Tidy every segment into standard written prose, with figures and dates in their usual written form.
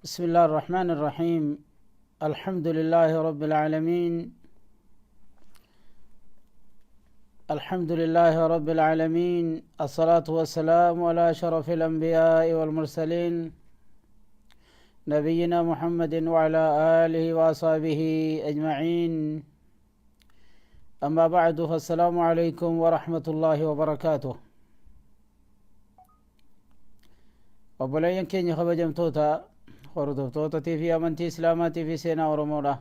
بسم الله الرحمن الرحيم. الحمد لله رب العالمين. الحمد لله رب العالمين. الصلاة والسلام على شرف الأنبياء والمرسلين نبينا محمد وعلى آله وأصحابه أجمعين. أما بعد فالسلام عليكم ورحمة الله وبركاته. وبلين كين خبجم توتا hordoftoota fi amantii islaamaatii fi seenaa oromoodha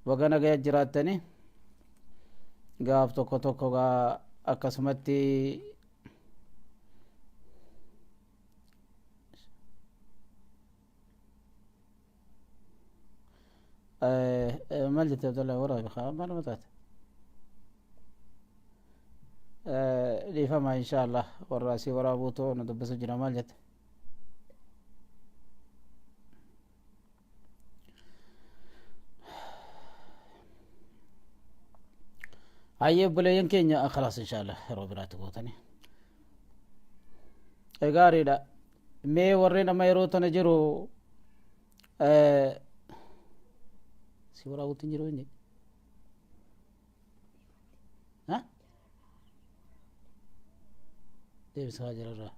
baga nagaya jiraattani gaaf tokko tokko akkasumatti maal jette abdallah waraabi maal mataate dhiifama insha allah warra asii waraabuutu nu dubbisu jira maal jette هاي بلين كينيا خلاص إن شاء الله روبرات قوتني إيجاري لا مي ورينا ما يروتنا جرو سيورا قوتين جرو إني ها ده بس هاجر الرا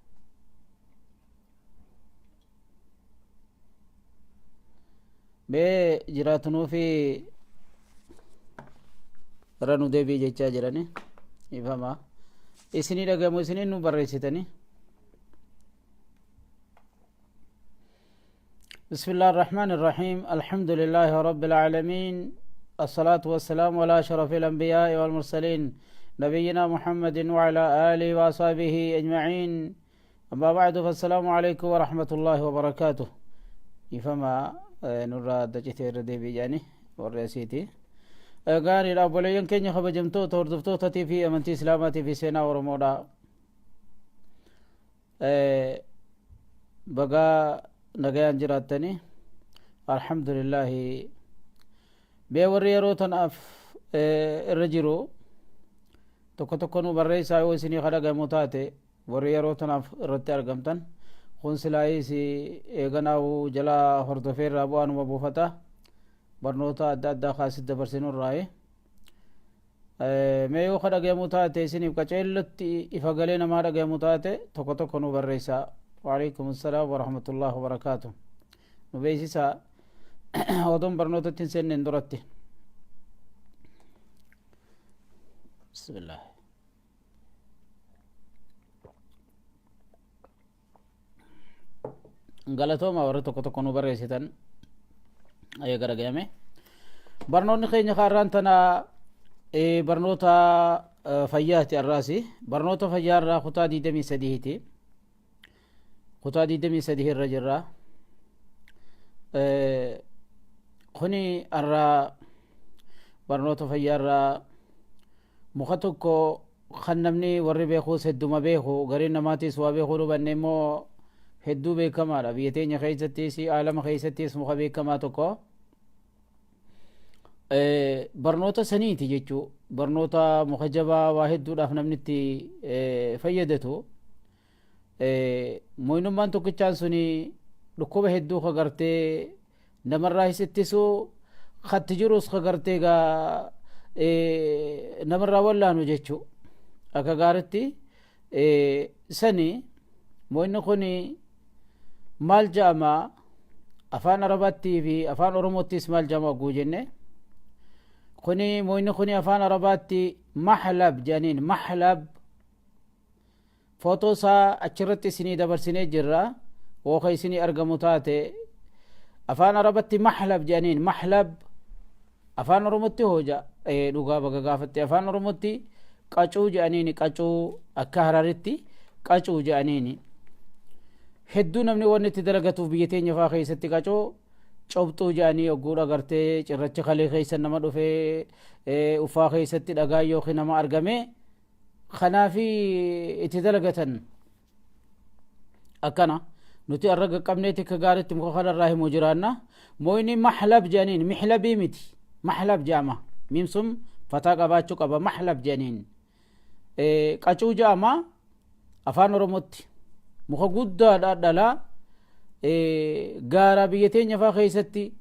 مي جراتنو في ranu deebii jechaa jirani ifama isinii dhagamu isinii nu barreessitani بسم الله الرحمن الرحيم. الحمد لله رب العالمين. الصلاة والسلام على شرف الأنبياء والمرسلين نبينا محمد وعلى آله وأصحابه أجمعين. أما بعد فالسلام عليكم ورحمة الله وبركاته. ifama nurra dajitee deebii jaani warreessiti غاري لا بولين كينيا خبجمتو توردفتو تاتي في امنتي اسلاماتي في سينا ورمودا بقى نغيان جراتني الحمد لله بيوري روتن اف الرجرو توكو توكو نو بري سايو سيني خدا غموتاتي وري روتن اف رتي ارغمتن خونسلاي سي اغناو جلا هردفير رابوان مبوفتا barnoota adda addaa kaasii dabarsinuu irraa mee yoo ka dhagayamu taate isiniif qaceellotti ifa galee namaa dhagayamu taate tokko tokko nu barreessaa. waalaikum assalaam warahmatullahi wabarakaatu. nu beeksisaa odoon barnootatti hin seenneen duratti bismillah galatooma warra tokko tokko nu barreessitan أي غرغيامي برنون خيني خاران تنا برنوتا فياتي الراسي برنوتا فيار خطا دي دمي سديهتي خطا دي دمي سديه الرجل خني الرا برنوتا فيار مخطوكو خنمني وري بيخو سدو ما بيخو غرين نماتي سوا بيخو ربنمو hedduu beekamaadha biyya teenya keessattis aalama keessattis muka beekamaa tokko barnoota saniiti jechuu barnoota muka jabaa waa hedduudhaaf namni itti fayyadatu mooyinummaan tokkichaan suni dhukkuba hedduu ka gartee namarraa hisittisu katti jirus ka gartee gaa namarraa wallaanu jechuu akka gaaritti sani mooyinni kuni maal jaama afaan arabaattii fi afaan oromottis maal jaama oguu jenne kuni mooyinni kuni afaan arabaatti mahlab janiin mahlab footoo isaa achirratti isinii dabarsinee jirra wooka isinii argamu taate afaan arabaatti mahlab janiin mahlab afaan oromotti hooja dhugaa baga gaafatte afaan oromotti qacuu jedhaniini qacuu akka hararitti qacuu jedhaniini hedduu namni wanni itti dalagatuuf biyya teenya faa keessatti qacoo cobxuu jedhanii ogguudha gartee cirracha kalee keessa nama dhufee ufaa keessatti dhagaa yookiin nama argame kanaafi itti dalagatan akkana nuti arra qaqqabneeti akka gaaritti muka kanarraa himuu jiraanna mooyni mahlab jedhaniin mihlabii miti mahlab jedhama miimsum fataa qabaachuu qaba mahlab jedhaniin qacuu jedhama afaan oromotti muka guddaadha dhala gaara biyya teenya faa keessatti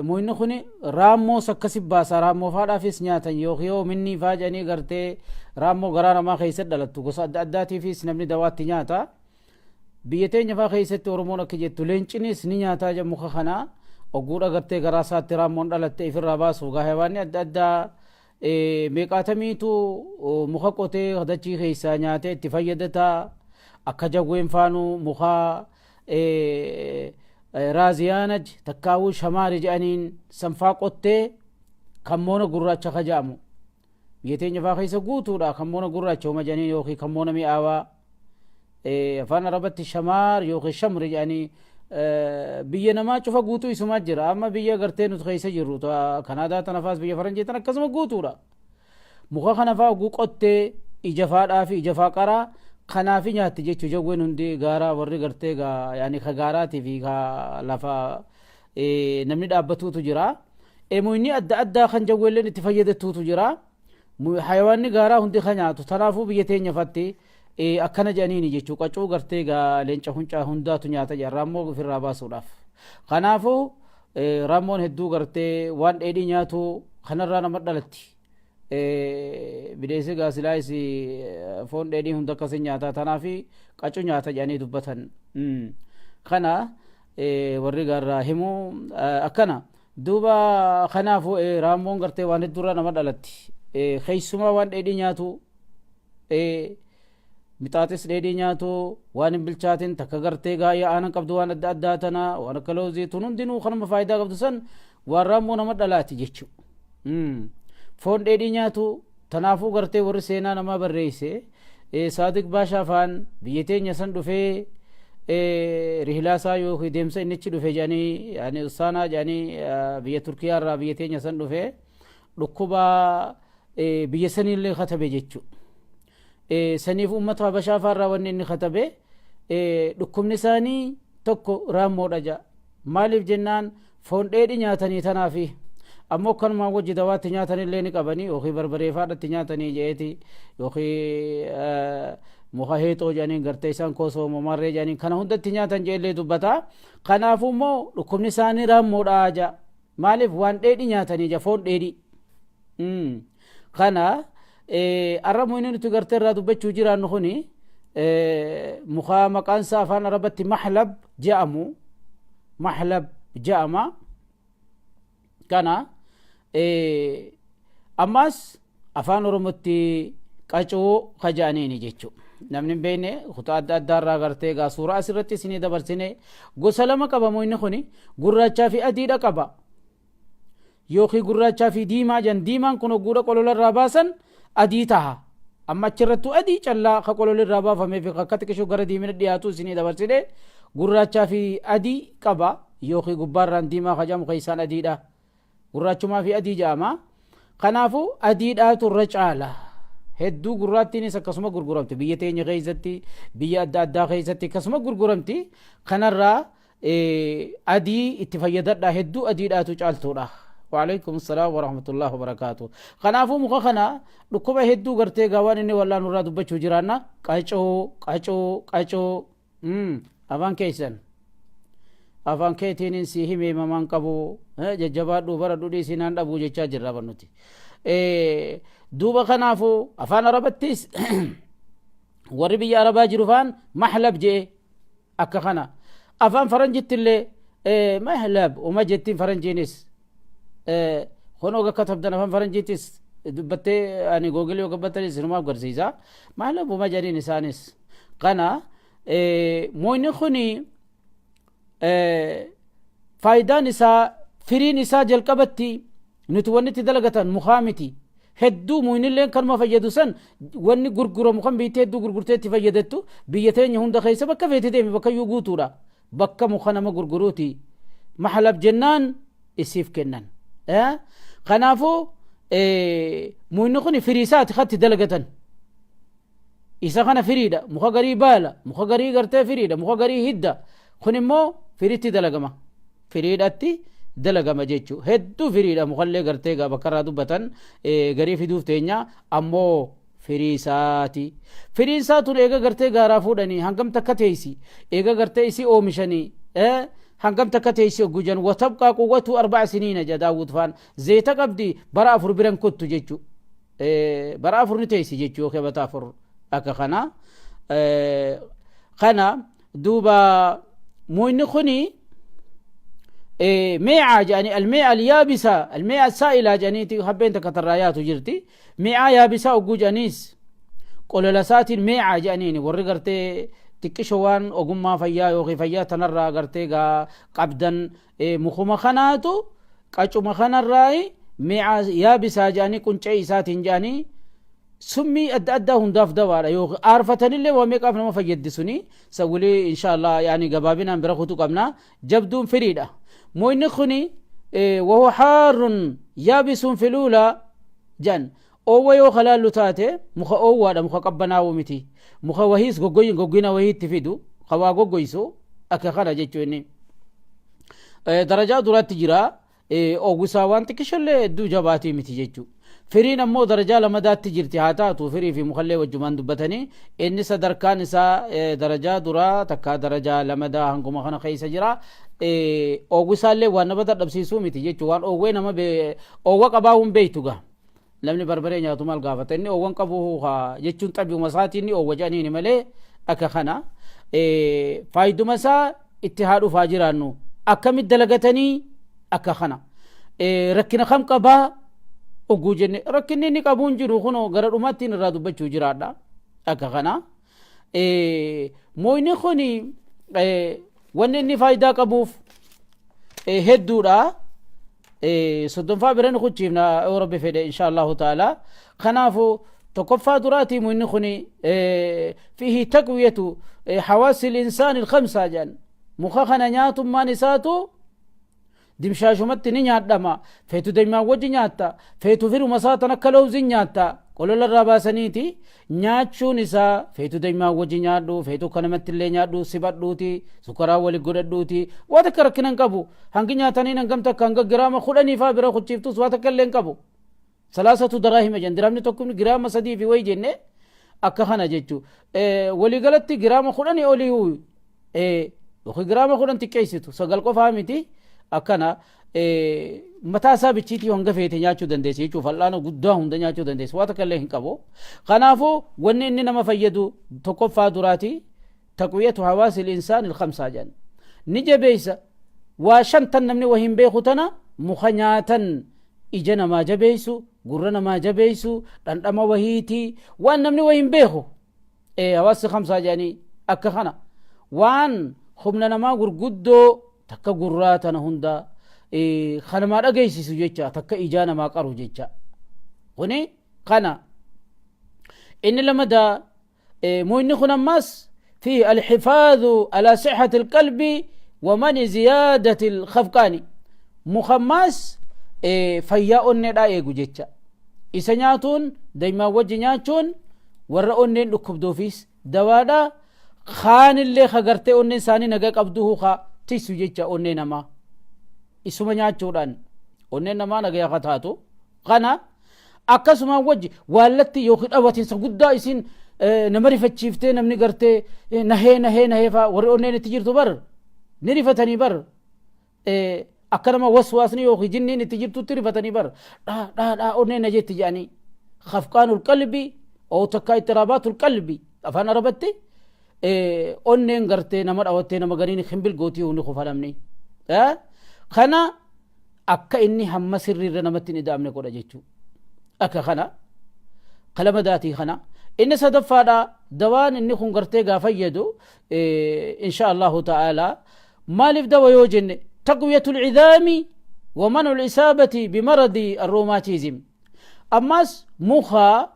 moyni kun raammoo sakkasi baasa raammoo faadhaafis nyaatan yoo minni faa jedhanii gartee raammoo garaa namaa keessatti dhalattu gosa adda addaatiifis namni dawaatti nyaata biyya teenya faa keessatti oromoon akka jettu leencinis ni nyaataa jedhu muka kanaa ogguudha gartee garaa isaatti raammoon dhalatte ifirraa baasuuf gaahewaanni adda addaa meeqaatamiitu muka qotee dachii keessaa nyaatee itti fayyadataa akka jawween faanu muka raaziyaanaj takkaawuu shamaari jedhaniin sanfaa qottee kammoona gurraacha kajaamu biyya teenya faa keessa guutuudha kammoona gurraacha uma jedhaniin yookiin kammoona mi'aawaa afaan arabatti shamaar yookiin shamri jedhanii biyya namaa cufa guutuu isumaa jira amma biyya gartee nuti keessa jirru kanaadaa tanafaas biyya faranjii tan akkasuma guutuudha muka kana faa oguu qottee ija faadhaa fi ija faa qaraa kanaafi nyaatti jechuu jawween hundi gaaraa warri gartee yaani ka gaaraatii fi ka lafa namni dhaabbatuutu jira moyni adda addaa kan jawweelleen itti fayyadatuutu jira hayawaanni gaaraa hundi ka nyaatu tanaafuu biyya teenya fatti akkana jedhaniini jechuu qacuu gartee leenca huncaa hundaatu nyaata jedhan raammoo ofirraa baasuudhaaf kanaafuu raammoon hedduu gartee waan dheedhii nyaatu kanarraa nama dhalatti bideessi gaasilaayis foon dheedhii hunda akkasii nyaata tanaafi qacuu nyaata jedhanii dubbatan kana warri gaarraa himu akkana duuba kanaafuu raammoon gartee waan hedduurraa nama dhalatti keessumaa waan dheedhii nyaatu mixaaxis dheedhii nyaatu waan hin bilchaatin takka gartee gaayyaa aanan qabdu waan adda addaa tana waan akka loozii tun hundinuu kanuma faayidaa qabdu san waan raammoo nama dhalaati jechuu foon dheedhii nyaatu tanaafuu gartee warri seenaa namaa barreesse saadiq baashaa faan biyya teenya san dhufee rihlaasaa yookiin deemsa innichi dhufe jedhanii yaani usaanaa jedhanii biyya turkiyaa irraa biyya teenya san dhufe dhukkuba biyya saniillee katabe jechuu saniif ummata habashaa faarraa wanni inni katabe dhukkubni isaanii tokko raammoodha jedha maaliif jennaan foon dheedhii nyaatanii tanaafi ammoo kanumaan wajji dawaatti nyaatanillee ni qabanii yookiin barbaree faadhatti nyaatanii jeeti yookiin muka heexoo jedhaniin gartee isaan koosoo mamarree jedhaniin kana hundatti nyaatan jeellee dubbata kanaafuu immoo dhukkubni isaanii raammoodha jedha maaliif waan dheedhii nyaatanii jedha foon dheedhii kana arramu inni nuti gartee irraa dubbachuu jiraannu kuni muka maqaan isaa afaan arabatti mahlab jedhamu mahlab jedhama kana ammas afaan oromotti qacuu kajaaniini jechuu namni hin beekne kutaa adda addaarraa gartee gaa suuraa asirratti isinii dabarsine gosa lama qaba inni kuni gurraachaa fi adiidha qaba yookiin gurraachaa fi diimaa jan diimaan kun ogguudha qololarraa baasan adii taha amma achirrattu adii callaa ka qololirraa baafamee fi akka xiqqishuu gara diimina dhiyaatu isinii dabarsine gurraachaa fi adii qaba yookiin gubbaarraan diimaa kajamu keessaan adiidha gurraachumaa fi adii jedhama kanaafuu adiidhaatu irra caala hedduu gurraattiinis akkasuma gurguramti biyya teenya keessatti biyya adda addaa keessatti akkasuma gurguramti kanarraa adii itti fayyadadha hedduu adiidhaatu caaltuudha وعليكم السلام ورحمة الله وبركاته خنافو مخخنا لكوبا هدو غرتي غوان اني والله نورا دبچو جرانا قاچو افان كيسن افان كيتين سيهمي ممان قبو ججبا دوبر دودي سينان دبو جچا جرا بنوتي دوبا خنافو افان ربتيس وربي عربا جروفان محلب جي اكخنا افان فرنجت اللي محلب وما جتين فرنجينيس خنوغا كتبدنا فان فرنجيتس دبتي اني جوجل وكبتري سينما غرزيزا مالو بما جاري نسانس قنا موين خني فايدا نسا فري نسا جلقبتي نتونتي دلغتن مخامتي هدو موين لين كان ما فيدو سن وني غرغرو مخم بيتي دو غرغرتي فيدتو بيتين هند خيسه بك فيتي بك يغوتورا بك مخنا ما غرغروتي محلب جنان اسيف كنن خنافو موين خني فريسات خدت دلغتن إذا كان فريدة مخغري بالا مخغري غرتي فريدة مخغري هدة خني مو فريتي دلغما فريدتي دلغما جيچو هدو فريدة مخلي غرتي غا بكرا دبتن غري في دوف تينيا امو firiisaati firiinsaatun eega gartee gaaraa fuudhanii hangam takka teeysi eega gartee isi oomishanii hangam takka teeysi oggujan watabqaa quwwatu 4 siniina jedha Daawud faan zeeta qabdi bara 4 biran kottu jechuu bara 4 ni teeysi jechuu yookiin bata 4 akka kana duuba moyni kuni ميعة يعني الميعة اليابسة الميعة السائلة جانيتي حبين تكترايات وجرتي ميعة يابسة وقو جانيس قول لسات الميعة جانيني ورقرتي تكشوان وقم ما فيا يوغي فيا تنرى قرتي قبدا مخوما خناتو قاچو مخنا الراي ميعة يابسة جاني كنشي ساتين جاني سمي أدى هنداف دوارا يوغي عارفتني اللي وميك أفنا ما فيدسوني سولي إن شاء الله يعني قبابنا برخوتو قبنا جبدون فريدة موين خني وهو حار يابس في الأولى جن أو يو خلال لتاته مخ أو ولا مخ قبنا ومتي مخ وهيس غوغينا وهي تفيدو خوا غوغيسو أكخنا جتوني درجات دولات تجرا أو غساوان تكشل دو جباتي متي جتو فرين أمو درجة لما دات تجرتي هاتاتو فري في مخلي وجمان دبتني إن صدر كان سا درجة درا تكا درجة لما دا هنكو مخنا خيس جرا اوغسالله وانا بدا دبسيسو متي جوان اوغوي نما به اوغ قباهم بيتوغا لمني بربري نياتو مال غافتني اوغن قبوه جچون طبي مساتيني او وجاني ملي اكخنا فايدو مسا اتحاد فاجرانو اكم دلغتني اكخنا ركنا خم قبا اوغوجن ركني ني قبون جرو خنو غردوماتين رادو بچو جرادا اكخنا مويني خني wanni faayidaa qabuuf hedduudha soddonfaa biran kuchiifna yoo rabbi fedhe insha allahu taala kanaafu tokkoffaa duraatii muinni kuni fiihi taqwiyatu hawaasi linsaani ilkamsaa jedhan muka kana nyaatummaan isaatu dimshaashumatti ni nyaadhama feetu daymaan wajji nyaatta feetu firuma isaatan akka lawzin nyaatta qolola irraa baasaniiti nyaachuun isaa feetu daymaan wajji nyaadhu feetu kanamatti illee nyaadhu sibadhuuti sukaraa wali godhadhuuti waa takka rakkinan qabu hangi nyaatanii hangam takka hanga giraama 10 faa bira kuchiiftus waa takka illee qabu salaasatu daraahima jen diraamni tokkumni giraama 3 fi way jenne akka kana jechuu walii galatti giraama 10 olii yookiin giraama 10 xiqqeessitu sagal qofaa miti akkana mataa isaa bichiitii hanga feete nyaachuu dandeessi jechuuf fal'aana guddaa hunda nyaachuu dandeessi waa takka illee hin qabu kanaafuu wanni inni nama fayyadu tokkoffaa duraati taqwiyatu hawaasi linsaan ilkamsaa jedhan ni jabeeysa waa shantan namni waa hin beeku tana muka nyaatan ija namaa jabeeysu gurra namaa jabeeysu dhandhama wahiitii waan namni waa hin beeku hawaasi kamsaa jedhanii akka kana waan humna namaa gurguddoo takka gurraa tana hunda khanamaa dhageessisu jecha takka ijaa namaa qaru jecha kuni kana inni lamada muinni kun ammas fi alxifaadhu ala sixati alqalbi wa mani ziyaadati alkhafqaani mukhammas fayyaa onneedhaa eegu jecha isa nyaatuun daymaan wajji nyaachuun warra onneen dhukkubduufis dawaadha kaanillee kagartee onneen isaanii naga qabduhu ka tisu jecha onnee namaa isuma nyaachuudhaan onneen namaa naga yaa taatu kana akkasuma wajji waallatti yookiin dhawatinsa guddaa isin nama rifachiiftee namni gartee nahee faa warri onneen itti jirtu bar ni rifatanii bar akka nama waswaasni yookiin jinniin itti jirtutti rifatanii bar dhaa onneen na jetti jedhanii khafqaanul qalbi oo takka ittiraabatul qalbi afaan arabatti onneen gartee nama dhawattee nama gariin himbil gootii hundi kufalamni kana akka inni hamma sirriirra namatti hin ida'amne godha jechuu akka kana kalama daatii kana inni sadaffaadha dawaan inni kun gartee gaa fayyadu insha allahu ta'ala maaliif dawa yoo jenne taqwiyatul cidaami wa manul isaabati bimaradi arroomaatizim ammas mukaa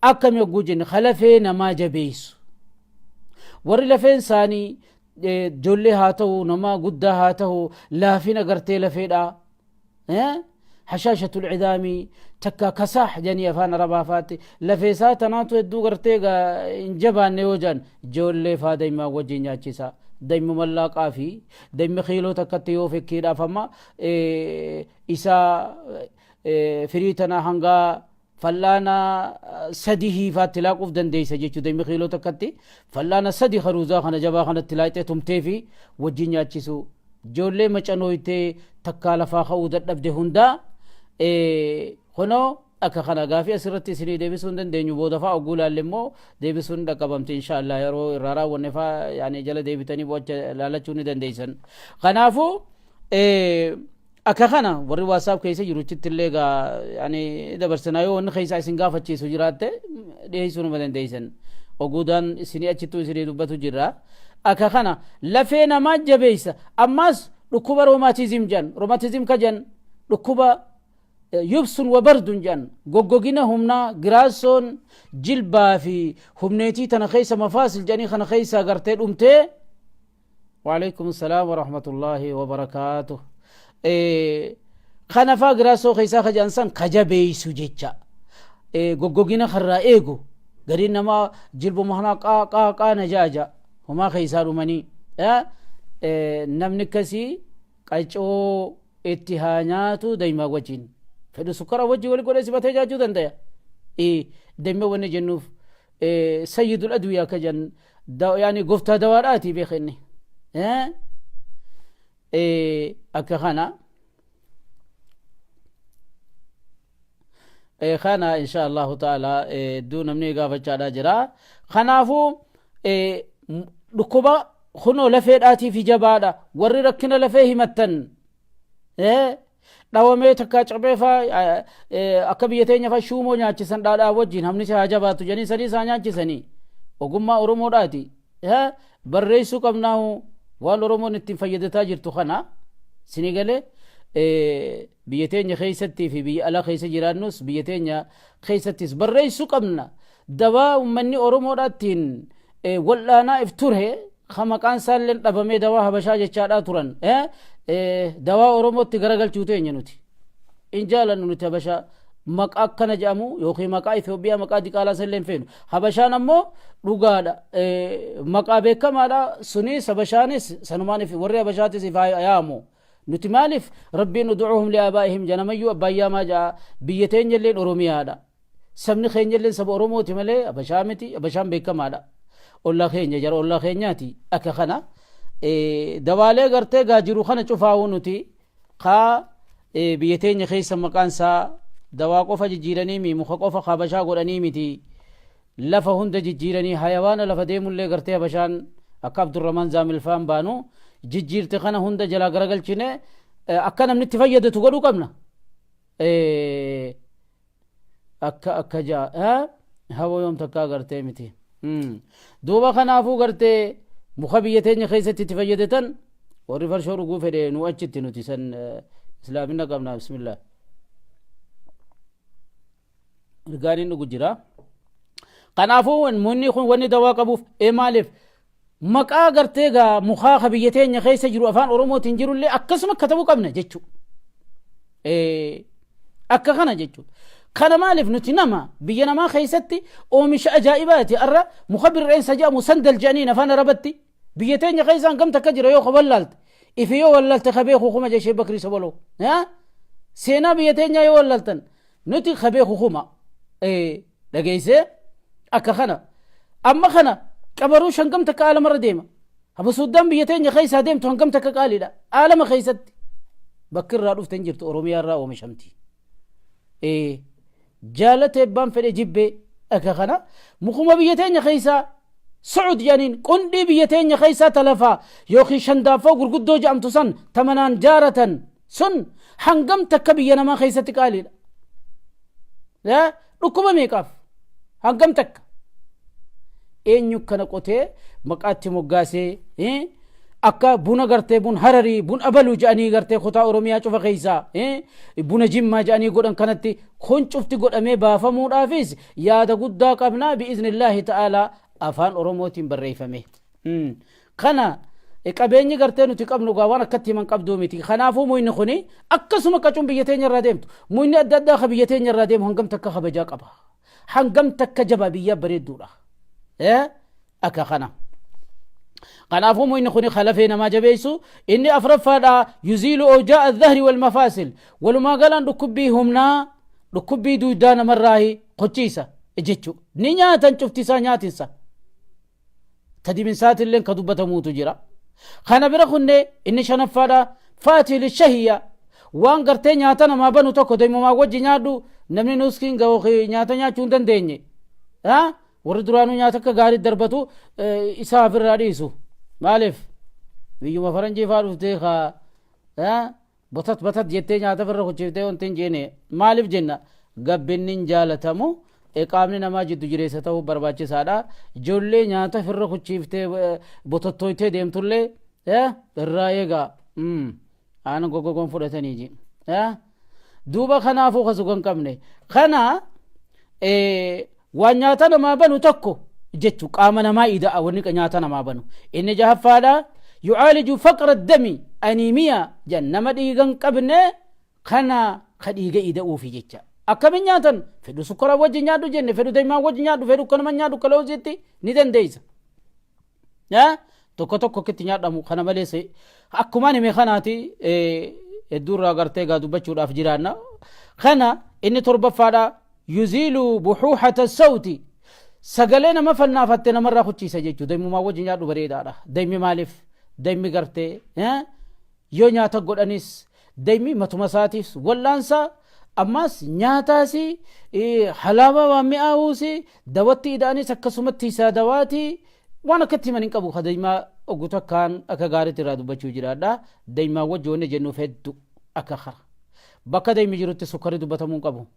akkam yogguu jenne kalafee namaa jabeeysu warri lafeen isaanii ijoollee haa ta'u nama guddaa haa ta'u laafina gartee lafeedha hashaashatul cidaami takka kasaax janii afaan arabaafaatti lafeesaa tanaatu hedduu gartee hin jabaanne yoo jedhan ijoollee faa daymaan wajjin nyaachisa dayma mallaaqaa fi dayma kiiloo takkatti yoo fekkiidhaaf amma isa firii tana hanga فلانا سديه فاتلاق افدن ديس جيچو ديمي خيلو تكتي فلانا سدي خروزا خنا جبا خنا تلايته تمتي في وجينيا چيسو جولي مچنويته تكالفا خو ددبده هندا خنو akka kana gaafi asirratti isinii deebisuun dandeenyu booda fa'aa ogulaallemmoo deebisuun dhaqqabamte inshallah yeroo irraa wanne fa'aa yani jala deebitanii bocha laalachuu ni dandeeysan kanaafuu akka kana warri whatsapp keessa jiru chittillee gaa yani dabarsanaa yoo wanni keessa isin gaafachiisu jiraatte dhiyeessuu ni dandeeysan oguudaan isinii achittuu isinii dubbatu jirra akka kana lafee namaa jabeeysa ammas dhukkuba roomaatizim kajan dhukkuba يبسن وبرد جان غوغوغينا همنا غراسون جلبا في همنيتي تنخيس مفاصل جاني خنخيسا غرتي امتي وعليكم السلام ورحمة الله وبركاته خنفا غراسو خيسا خجانسان خجبي سوجيچا غوغوغينا خرا ايغو غرين ما جلبو مهنا قا نجاجا هما خيسا روماني نمنكسي قلچو اتهاناتو دايما وجين فدو سكر وجه ولي قول اسبته جاجو دنديا دمه ون جنوف سيد الادويه كجن يعني قفتا دواراتي بخني اكخنا خنا ان شاء الله تعالى دون مني غافچا جرا خنافو دكوبا خنو لفيداتي في جبادا ور ركنا لفيه متن dhawamee takka cabbeefa akka biyyateenya fa shuumoo nyaachisan dhaadhaa wajjin hamni isaa jabaatu janii sadii isaa nyaachisanii ogummaa oromoodhaati barreessuu qabnaahu waan oromoon ittiin fayyadataa jirtu kana sinigalee biyyateenya keessattii fi biyya alaa keessa jiraannus biyyateenya keessattis barreessuu qabna dawaa ummanni oromoodhaattiin wal'aanaa if ture maqaan isaalleen dhabamee dawaa habashaa jechaadhaa turan dawaa oromootti garagalchuu teenya nuti in jaalannu nuti habashaa maqaa akkana jedhamu yookiin maqaa Itoophiyaa maqaa diqaalaa salleen feenu habashaan ammoo dhugaadha maqaa beekamaadha sunis habashaanis sanumaaniif warri habashaatis yaamu nuti maaliif rabbiin ud'uuhum li'aabaa'ihim janamayyuu abbaayyamaa jaa biyya teenya illeen oromiyaadha sabni keenya illeen saba oromooti malee habashaa miti habashaan beekamaadha olla keenya jara olla keenyaati akka kana dawaalee gartee gaajiru kana cufaa'u nuti kaa biyya teenya keessa maqaan isaa dawaa qofa jijjiiranii mi muka qofa habashaa godhanii miti lafa hunda jijjiiranii hayawaana lafa deemullee gartee habashaan akka Abdurrahman Zaamilfaan baanu jijjiirte kana hunda jalaa garagalchine akka namni itti fayyadatu godhuu qabna akka jaa hawa yoom takkaa gartee miti duuba kanaafuu gartee muka biyya teenya keessatti itti fayyadatan warri farshoo dhuguu fedhe nu achitti nuti san islaamina qabna bismillah ergaaniin dhugu jira kanaafuu munni kun wanni dawaa qabuuf maaliif maqaa gartee gaa mukaa biyya teenya keessa jiru afaan oromootiin jirullee akkasuma katabuu qabna jechuu akka kana jechuu kana maaliif nuti nama biyya namaa keessatti oomisha ajaa'ibaati arra mukhabirreen sajaamu sandal janiin afaan arabatti biyya teenya keessaan kam takka jira yoo qaballaalte ifi yoo wallaalte kabeeku kuma jeshee bakrii soboloo seenaa biyya teenya yoo wallaaltan nuti kabeeku kuma dhageessee akka kana amma kana qabaruu shangam takka aalamarra deema haba suudaan biyya teenya keessaa deemtu hangam takka qaaliidha aalama keessatti bakki irraa dhuftan jirtu oromiyaa irraa oomishamti jaalate ebbaan fedhe jibbee akka kana mukuma biyya teenya keessaa sucud janiin qundhii biyya teenya keessaa talafaa yookiin shandaaffoo gurguddoo jedhamtu san tamanaan jaaratan sun hangam takka biyya namaa keessatti qaaliidha dhukkuba meeqaaf hangam takka eenyu kana qotee maqaatti moggaasee akka buna gartee bun hararii bun abaluu jedhanii gartee kutaa oromiyaa cufa keessaa buna jimmaa jedhanii godhan kanatti kun cufti godhamee baafamuudhaafis yaada guddaa qabnaa bi'iznillaahi ta'aalaa afaan oromootiin barreeffame kana qabeenyi gartee nuti qabnu waan akkatti himan qabduu miti kanaafuu muyni kuni akkasuma qacuun biyya teenya irraa deemtu muyni adda addaa ka biyya teenya irraa deemu hangam takka kabajaa qaba hangam takka jabaa biyya bareedduudha akka kana kanaafuu muyni kuni khalafee namaa jabeessu inni afraffaadha yuziilu awjaa adh-dhahri wal mafaasil walumaa galaan dhukkubbii humnaa dhukkubii duudaa namarraa qochiisa jechu ni nyaatan cuftisaa nyaatinsa tadibinsaatiilleen ka dubbatamuutu jira kana bira kunne inni shanaffaadha faati lishahiyya waan gartee nyaata namaa banu tokko daymumaa wajji nyaadhu namni nuskiin ga'oo nyaata nyaachuu hin dandeenye warri duraanuu nyaata akka gaarii darbatu isaa ofirraa dhiisu maaliif biyyuma faranjii faa dhuftee botat jettee nyaata firra kuchiftee wanti hin jeene maaliif jenna gabbinnin jaalatamu qaamni namaa jiddu jireessa ta'uu barbaachisaadha ijoollee nyaata firra kuchiftee botottooytee deemtullee irraa eegaa aan gogogon fudhatanii ji duuba kanaafuu kasugan qabne kana waan nyaata namaa banu tokko jechu qaama namaa ida'a wanni nyaata namaa banu inni jahaffaadha yu'aaliju faqra dami animiya jan nama dhiigan qabne kana ka dhiiga ida'uufi jecha akkamin nyaatan fedhu sukkara wajji nyaadhu jenne fedhu daymaa wajji nyaadhu fedhu kanuma nyaadhu kaloozitti ni dandeeysa tokko tokko kitti nyaadhamu kana malees akkumaan hime kanaati hedduurraa gartee gaa dubbachuudhaaf jiraanna kana inni torbaffaadha yuziilu buxuuxata sawti sagalee nama fannaafatte namarraa kuchiisa jechuu daymumaa wajji nyaadhu bareedaadha daymi maaliif daymi gartee yoo nyaata godhanis daymi matuma isaatiif wallaansa ammas nyaataasi halaaba waan mi'aawuusi dawatti ida'anis akkasumatti isaa dawaati waan akkatti himan hin qabu daymaa ogu takkaan akka gaariitti irraa dubbachuu jiraadha daymaa wajji wanni jennuuf hedduu akka kara bakka daymi jirutti sukkarri dubbatamuu hin qabu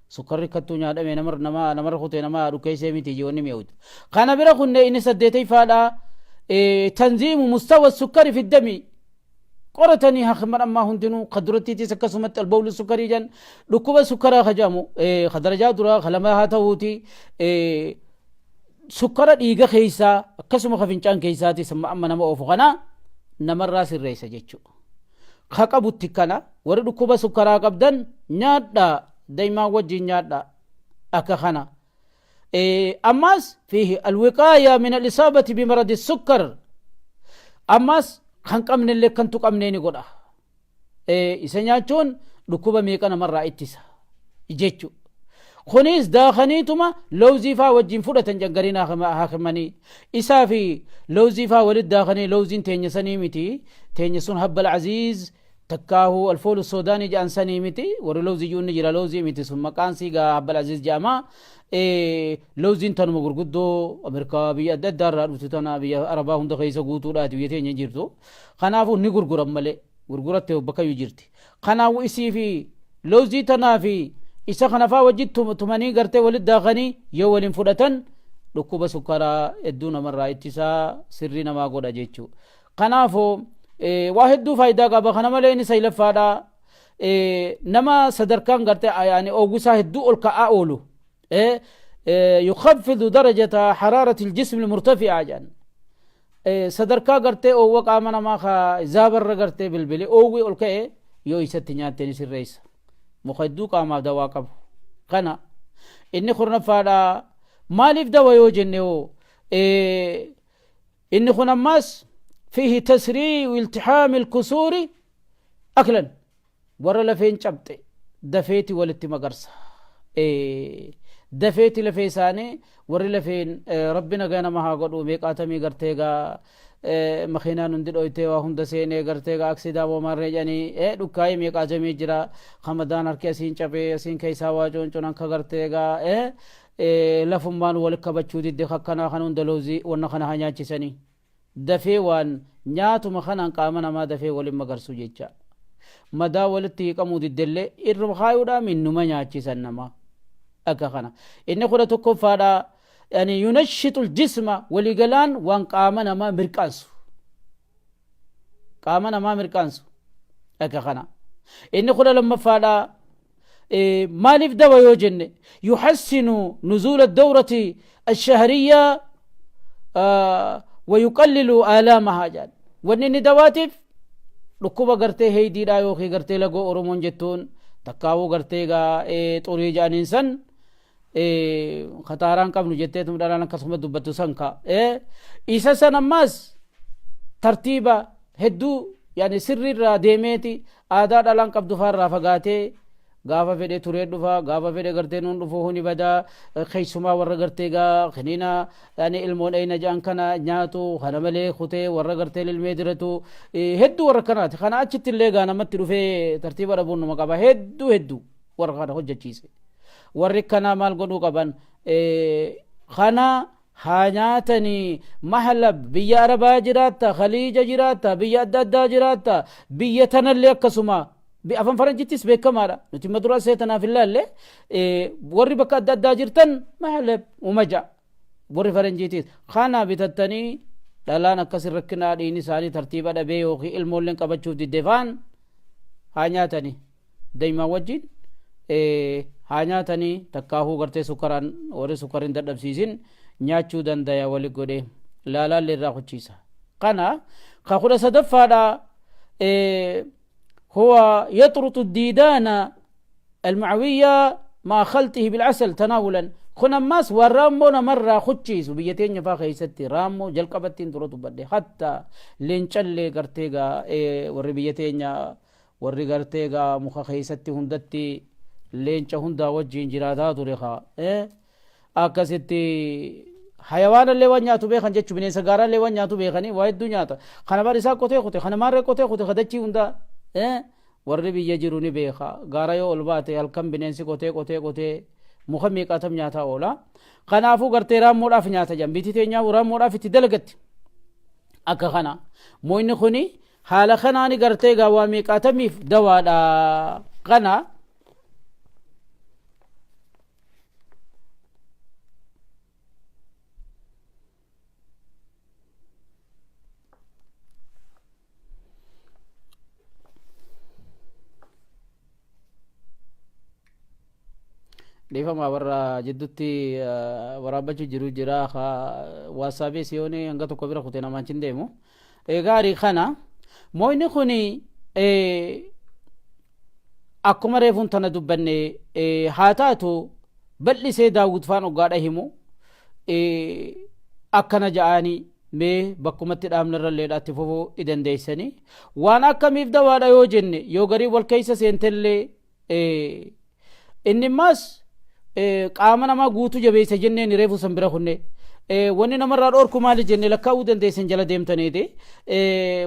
sukkarri kattuu nyaadhame namarra kutee nama dhukkeessee miti jiwanni mi'aawuti kana bira kunne inni saddeetayfaadha tanziimu mustawa sukkari fi dami qoratanii hakiman ammaa hundinuu kaduratiitis akkasumatti albawli sukkarii jan dhukkuba sukkaraa kajamu kadarajaa duraa kalama haa ta'uuti sukkara dhiiga keeysaa akkasuma kafincaan keeysaatis amma nama oofu kana namarraa sirreessa jechuu ka qabutti kana warri dhukkuba sukkaraa qabdan nyaadhaa daymaa wajjin nyaadhaa akka kana ammas fiihi alwiqaaya min alisaabati bimaradi sukkar ammas kan qabnellee kan tuqamneeni godha isa nyaachuun dhukkuba meeqa namarraa ittisa jechu kunis daakaniituma lawzii faa wajjin fudhatan jangariin haakimanii isaa fi lawzii faa walit daakanii lawziin teenya sanii miti teenya sun habbal aziiz takkaahu alfoolu soodaanii ja'an sanii miti warri lawziyyuu inni jira lawzii miti sun maqaan siigaa habbal aziiz ja'ama lawziin tanuma gurguddoo ameerikaa biyya adda addaa irraa dhuftu tana biyya arabaa hunda keessa guutuudhaati biyya teenya jirtu kanaafuu ni gurguran malee gurguratte bakkayyuu jirti kanaafuu isii fi lawzii tanaa fi isa kanafaa wajjit tumanii gartee walit daakanii yoo waliin fudhatan dhukkuba sukkaraa hedduu namarraa ittisaa sirrii namaa godha jechuu kanaafuu waa hedduu faayidaa qaba kana malee inni saylaffaadha nama sadarkaan gartee yaani oogusaa hedduu ol ka'aa oolu يخفض درجة حرارة الجسم المرتفعة جان صدركا قرتي او وقامنا ما خا زابر قرتي بالبلي اووي اولكاي يو يستنيا تنس الرئيس مخدو قام دوا قب قنا اني خرنا فادا مالف دوا يو جنيو اني خنا ماس فيه تسريع والتحام الكسور اكلا ورا لفين شبت دفيتي ولتي مقرصه دفيتي لفيساني وري لفين ربنا غانا ما هاغدو ميقاتمي غرتيغا مخينا نندل اويتي واهم دسيني غرتيغا اكسيدا وماري جاني دكاي ميقاتمي جرا خمدان اركي سين چبي سين كيسا واجون چونان كغرتيغا لفمان ولكبچو دي خكنا خنون دلوزي ونخنا هانياچي سني دفي وان نياتو مخنان قامنا ما دفي ولي مغرسو جيچا مدا ولتي قمو دي دله ارخايودا من نما نياچي سنما أكخنا إن خلته كفارا يعني ينشط الجسم ولقلان وان قامنا ما مركانسو أكخنا إن خلا لما فادا مالف دوا يوجن يحسن نزول الدورة الشهرية ويقلل آلامها جان ونن دواتف ركوبا غرتي هيدي دايو خي غرتي لغو أورمون جتون تكاو غرتي غا طوري جان إنسان خطاران قبل جتة تمداران كسمة دبتو سانكا إيسا سنماس ترتيبا هدو يعني سر را ديميتي آداد الان قبض فار رافقاتي gaafa fedhe turee dhufa gaafa fedhe gartee nuun dhufu huni badaa keeysumaa warra gartee gaa kaniina yani ilmoon ayna ja'an kana nyaatu kana malee kutee warra gartee ilmee diratu hedduu warra kanaati kana achitti illee gaa namatti dhufee tartiiba dhabuun numa qaba hedduu warra kana hojjechiise warri kana maal godhuu qaban kana haa nyaatanii mahlab biyya arabaa jiraatta khaliija jiraatta biyya adda addaa jiraatta biyya tanallee akkasuma afan faranjittis beekamaadha nuti madura seetanaaf ilaalle warri bakka adda addaa jirtan mahlab umaja warri faranjitis kana bitattanii dhalaan akkasin rakkinaa dhiini isaanii tartiiba dhabee yookiin ilmoolleen qabachuuf diddefaan haa nyaatanii daa'imaa wajjin haa nyaatanii takkaahuu gartee sukaraan warri sukariin dadhabsiisin nyaachuu dandaya wali godhe laalaallee irraa kuchiisa kana ka kudha sadaffaadha هو يطرط الديدان المعوية مع خلطه بالعسل تناولا خنا ماس ورامونا مرة خدشيس وبيتين يفاقه ستي رامو جلقبتين تروتو بدي حتى لينشالي قرتيغا وري بيتين وري قرتيغا مخاقه ستي هندتي لينشا هندا وجين جراداتو رخا akkasitti hayawaana illee waan nyaatu beekan jechuu bineensa gaaraa illee waan nyaatu beekanii waa hedduu nyaata kana bar isaa qotee kute kana maarree qotee kute kadachii hundaa warri biyya jiru ni beeka gaara yoo ol baate halkan bineensi qotee muka meeqaatam nyaataa oola kanaafuu gartee raammoodhaaf nyaata jedhan bitii teenyaa raammoodhaaf itti dalagatti akka kana moonni kuni haala kanaani gartee gaa waa meeqaatamiif dawaadha kana dhifama warra jiddutti waraabachuu jiru jira waasaabii siyoonii hanga tokko bira kutee namaan chin deemu gaarii kana moonni kuni akkuma reefuun tana dubbanne haa taatu bal'isee daawwit faan oggaadha himu akkana ja'anii mee bakkumatti dhaamnarra leedhaatti fufuu idandeessanii waan akkamiif dawaadha yoo jenne yoo garii wal keessa seentellee inni maas qaama namaa guutuu jabeessa jenneen reefu san bira kunne wanni namarraa dhoorku maali jenne lakkaa'uu dandeessan jala deemtaniiti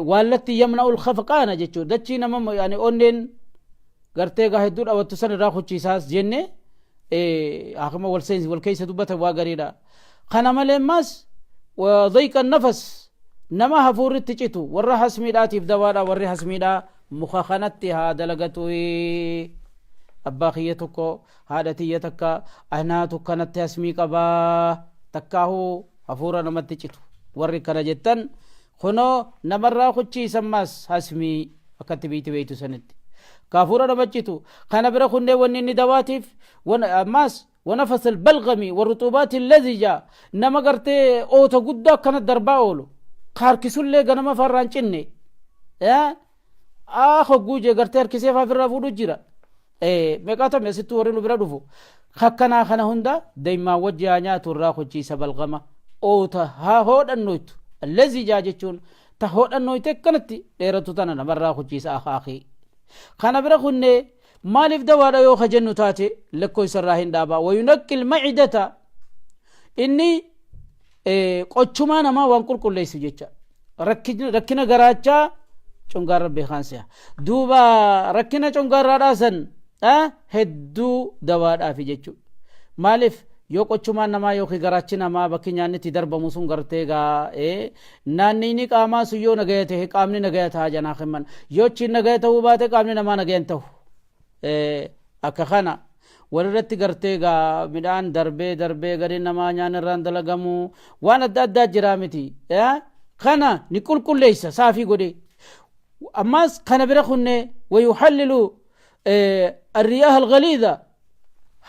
waallatti yamna ul khafaqaana jechuudha dachii nama yani onneen gartee gaa hedduu dhawattu san irraa kuchiisaas jenne akkuma wal keessa dubbata waa gariidha kana malee maas ضيق النفس نما هفورت تجتو ورا حسميداتي بدوادا ورا حسميدا مخخنتي هذا لغتوي أباخيتك هادتيتك أهناتك كانت اسمي قبا تكاهو هفورا نما تجتو ورا كنا جتن خنو نمرا خچي سماس حسمي اكتبيت بيتو سنت كافورا نما تجتو كان برا خنده ونني دواتيف ماس ونفس البلغمي والرطوبات اللزجة نما قرتي اوتا قدا كانت درباولو خاركسو اللي غنما فرانچني اخو قوجي قرتي اركسيفا في الرافودو جيرا ميقاتا ميستو ورينو برا دفو خكنا خنا هندا دايما وجيانياتو الراخو جيسا بلغما اوتا ها هود النويت اللزجة جيشون تا هود النويت كانت ديرتو تانا نما الراخو جيسا اخي خنا برا خنة مالف دوارا يو خجنو تاتي لكو يسراهن دابا وينقل معدتا إني قوچما نما وانقل كل ليس جيچا ركنا غراچا چونغار ربي خانسيا دوبا ركنا چونغار راسن هدو دوارا في جيچو مالف يو قوچما نما يو غراچ نما بكنيان تي درب مسون غرتيغا ناني ني قاما سيو نگيته قامني نگيتا جنا خمن يو چي نگيتو باته قامني نما نگينتو akka kana warratti gartee gaa midhaan darbee gari namaa nyaan irraan dalagamu waan adda addaa jira miti kana ni qulqulleessa saafii godhe ammas kana bira kunne wayuhallilu الرياح الغليظة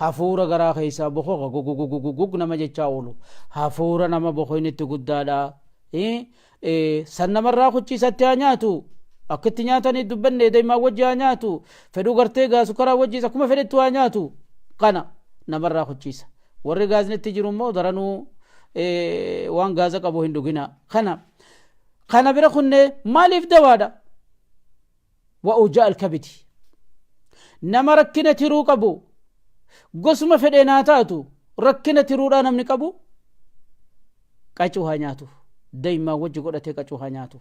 hafuura garaa keessa boqoqa gugugugugug nama jechaa oolu hafuura nama boqoynitti guddaadha san namarraa kuchiisatti haa nyaatu akkatti nyaatanii dubbanne daa'imaa wajji haa nyaatu fedhuu gartee gaa sukaraa wajjiis akkuma fedhetti waa nyaatu kana namarraa kuchiisa warri gaaznitti jiru immoo daranuu waan gaaza qabu hin dhugina kana bira kunne maaliif dawaadha wa ujaa alkabiti نما ركنا ترو قبو قسم فديناتاتو ركنا ترو نمني قبو قاچوها نياتو دايما وجه قدته قاچوها نياتو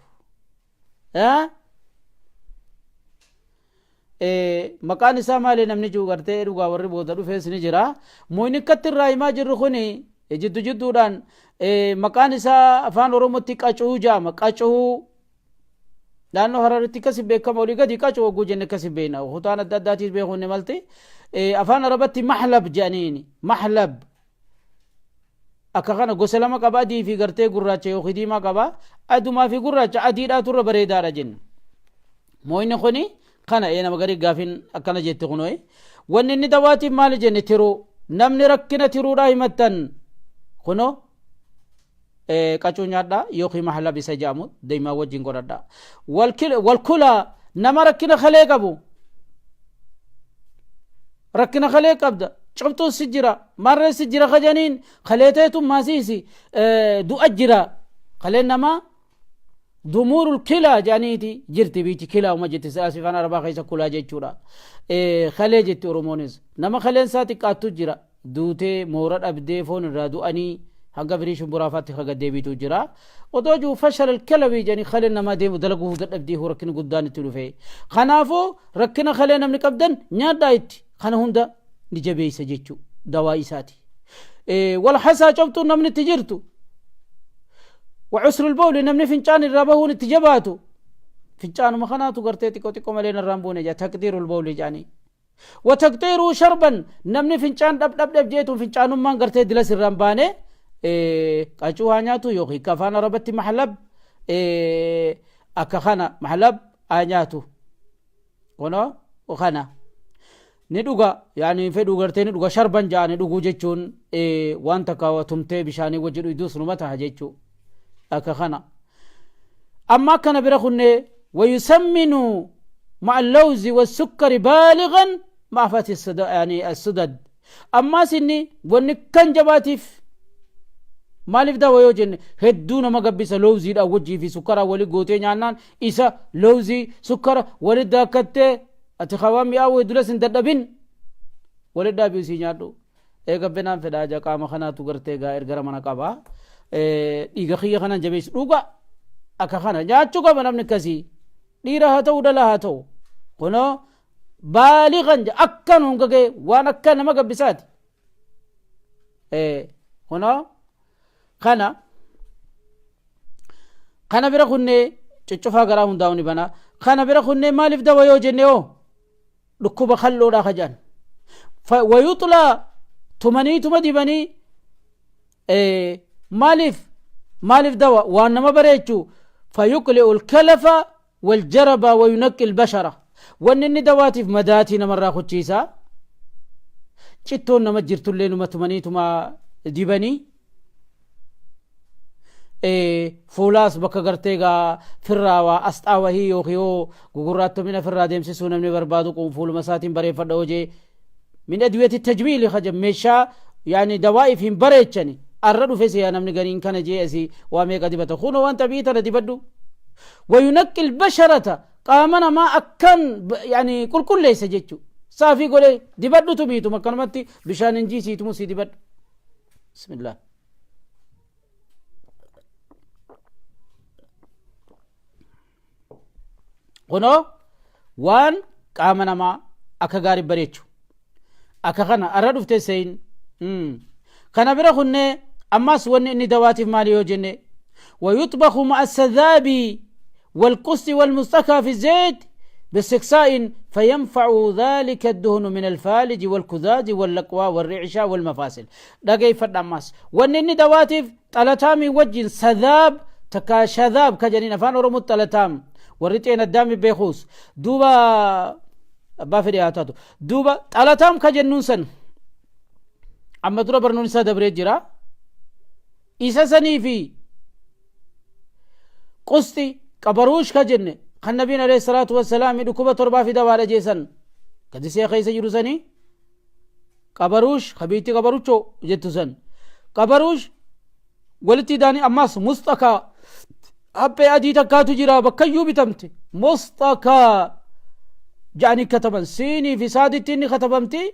maqaan isaa maali namni jiru gartee dhugaa warri booda dhufees ni jira moyni kattirraa himaa jirru kuni jidduudhaan maqaan isaa afaan oromootti qacuu jaama qacuu naannoo hararitti kasi beekama olii gadi qacuu oguu jenne kasi beena kutaan adda addaatiis beekunni malti afaan arabatti mahlab jedhaniini mahlab akka kana gosa lama qaba adii fi gartee gurraacha yookiin diimaa qaba adumaa fi gurraacha adiidhaa turre bareedaadha jenna moyni kuni kana nama gari gaafin akkana jette kunoy wanni inni dawaatiif maali jenne tiruu namni rakkina tiruudha himattan kuno qacuu nyaadha yookiin mahlab isa jaamu deemaa wajjin godhadha walkula nama rakkina kalee qabu rakkina kalee qabda cubtuu si jira marree si jira kajaniin kaleeteetu maasiisi du'a jira kaleen namaa ضمور الكلى جانيتي جرتي بيتي كلى وما جت ساسي فانا ربا خيسا كلا جيتشورا خليجت رومونيز نما خلين ساتي قاتو جرا دوتي مورد ابدي فون رادو اني هنگا بريش برافات خغا ديبيتو جرا ودوجو فشل الكلوي جاني خلين نما ديمو دلقو دد ابدي هو ركن قدان تلوفي خنافو ركنا خلين من قبدن نيا دايت خنا هوندا نجبي سجيتشو دواي ساتي والحسا جبتو نمن تجرتو وعسر البول نمني فنجان الربهون تجباتو فنجان مخناتو قرتيتي كوتي كومالين الرامبون جا تقدير البول جاني وتقدير شربا نمني فنجان دب دب دب جيتو فنجان مان قرتي دلس الرامباني قاچوها نياتو يوخي كفانا ربتي محلب اكخانا محلب آنياتو ونو وخانا ندوغا يعني فدو قرتي ندوغا شربا جاني ندوغو جيتشون وانتا كاوا تمتي بشاني وجدو يدوس نمتا جيتشو أكخنا أما كان برخني ويسمن مع اللوز والسكر بالغا مع فات يعني السدد أما سني ونكن جباتيف مالف دا ويوجن هدونا ما قبس لوزي دا وجي في سكر ولي قوتي نعنان إسا لوزي سكر ولي دا كتة أتخوامي أو دلس انددبين ولي دا بيوسي نعدو إيقا بنام فدا جا قام خنا تغرتي غا إرغرمانا قبا dhiiga kiyya kanan jabeessu dhuga akka kana nyaachuu qaba namni akkasii dhiira haa ta'u dhalaa haa ta'u kunoo baaliqan akkan hongagee waan akka nama gabbisaati kunoo kana bira kunnee coccofaa garaa hundaa'u ni bana kana bira kunnee maaliif dawa yoo jenne oo dhukkuba kalloodhaa kajaan wayuxlaa tumaniituma dibanii مالف دواء وانما بريتشو فيقلع الكلف والجرب وينقي البشرة وانني دواتي في مداتي نمرا خدشيسا چتون نما جرتو اللي نما تمانيتو ما ديباني فولاس بكا غرتيغا فراوا استاوا هيو خيو غغراتو من فرا ديمسي سونمني بربادو قوم فول مساتين بري فدوجي من ادويه التجميل خجم ميشا يعني دوائي فيهم بريتشني الرد في سيانا من غنين كان جيسي واميقا دبتا خونو وانت بيتا لدبدو وينقي البشرة قامنا ما أكن يعني كل ليس جيتشو صافي قولي دبدو تبيتو مكانمتي بشان انجيسي تموسي دبدو بسم الله خونو وان قامنا ما أكا غاري بريتشو أكا خانا الرد في سين كان برا خنة أماس ون إني دواتي مالي وجنة ويطبخ مع السذاب والقص والمستكى في الزيت باستكساء فينفع ذلك الدهن من الفالج والكذاج واللقوى والرعشة والمفاصل دقي فرد أماس ون إني دواتي تلتامي وجن سذاب تكا شذاب كجنين فان رمت تلتام وريتين الدم بيخوس دوبا بافري هاتاتو دوبا تلتام كجنون سن أما ترى برنون سادة بريجرا إيسا سني في قصتي كبروش كجنة خان نبينا عليه الصلاة والسلام يدكوبة تربا في دوارة جيسن كده سيخي سيجرو سني كبروش خبيتي كبروشو جتو سن كبروش ولتي داني أماس مستقى أبي أدي تكاتو جرا بكيو بتمتي مستقى جاني كتبا سيني في سادي تيني كتبمتي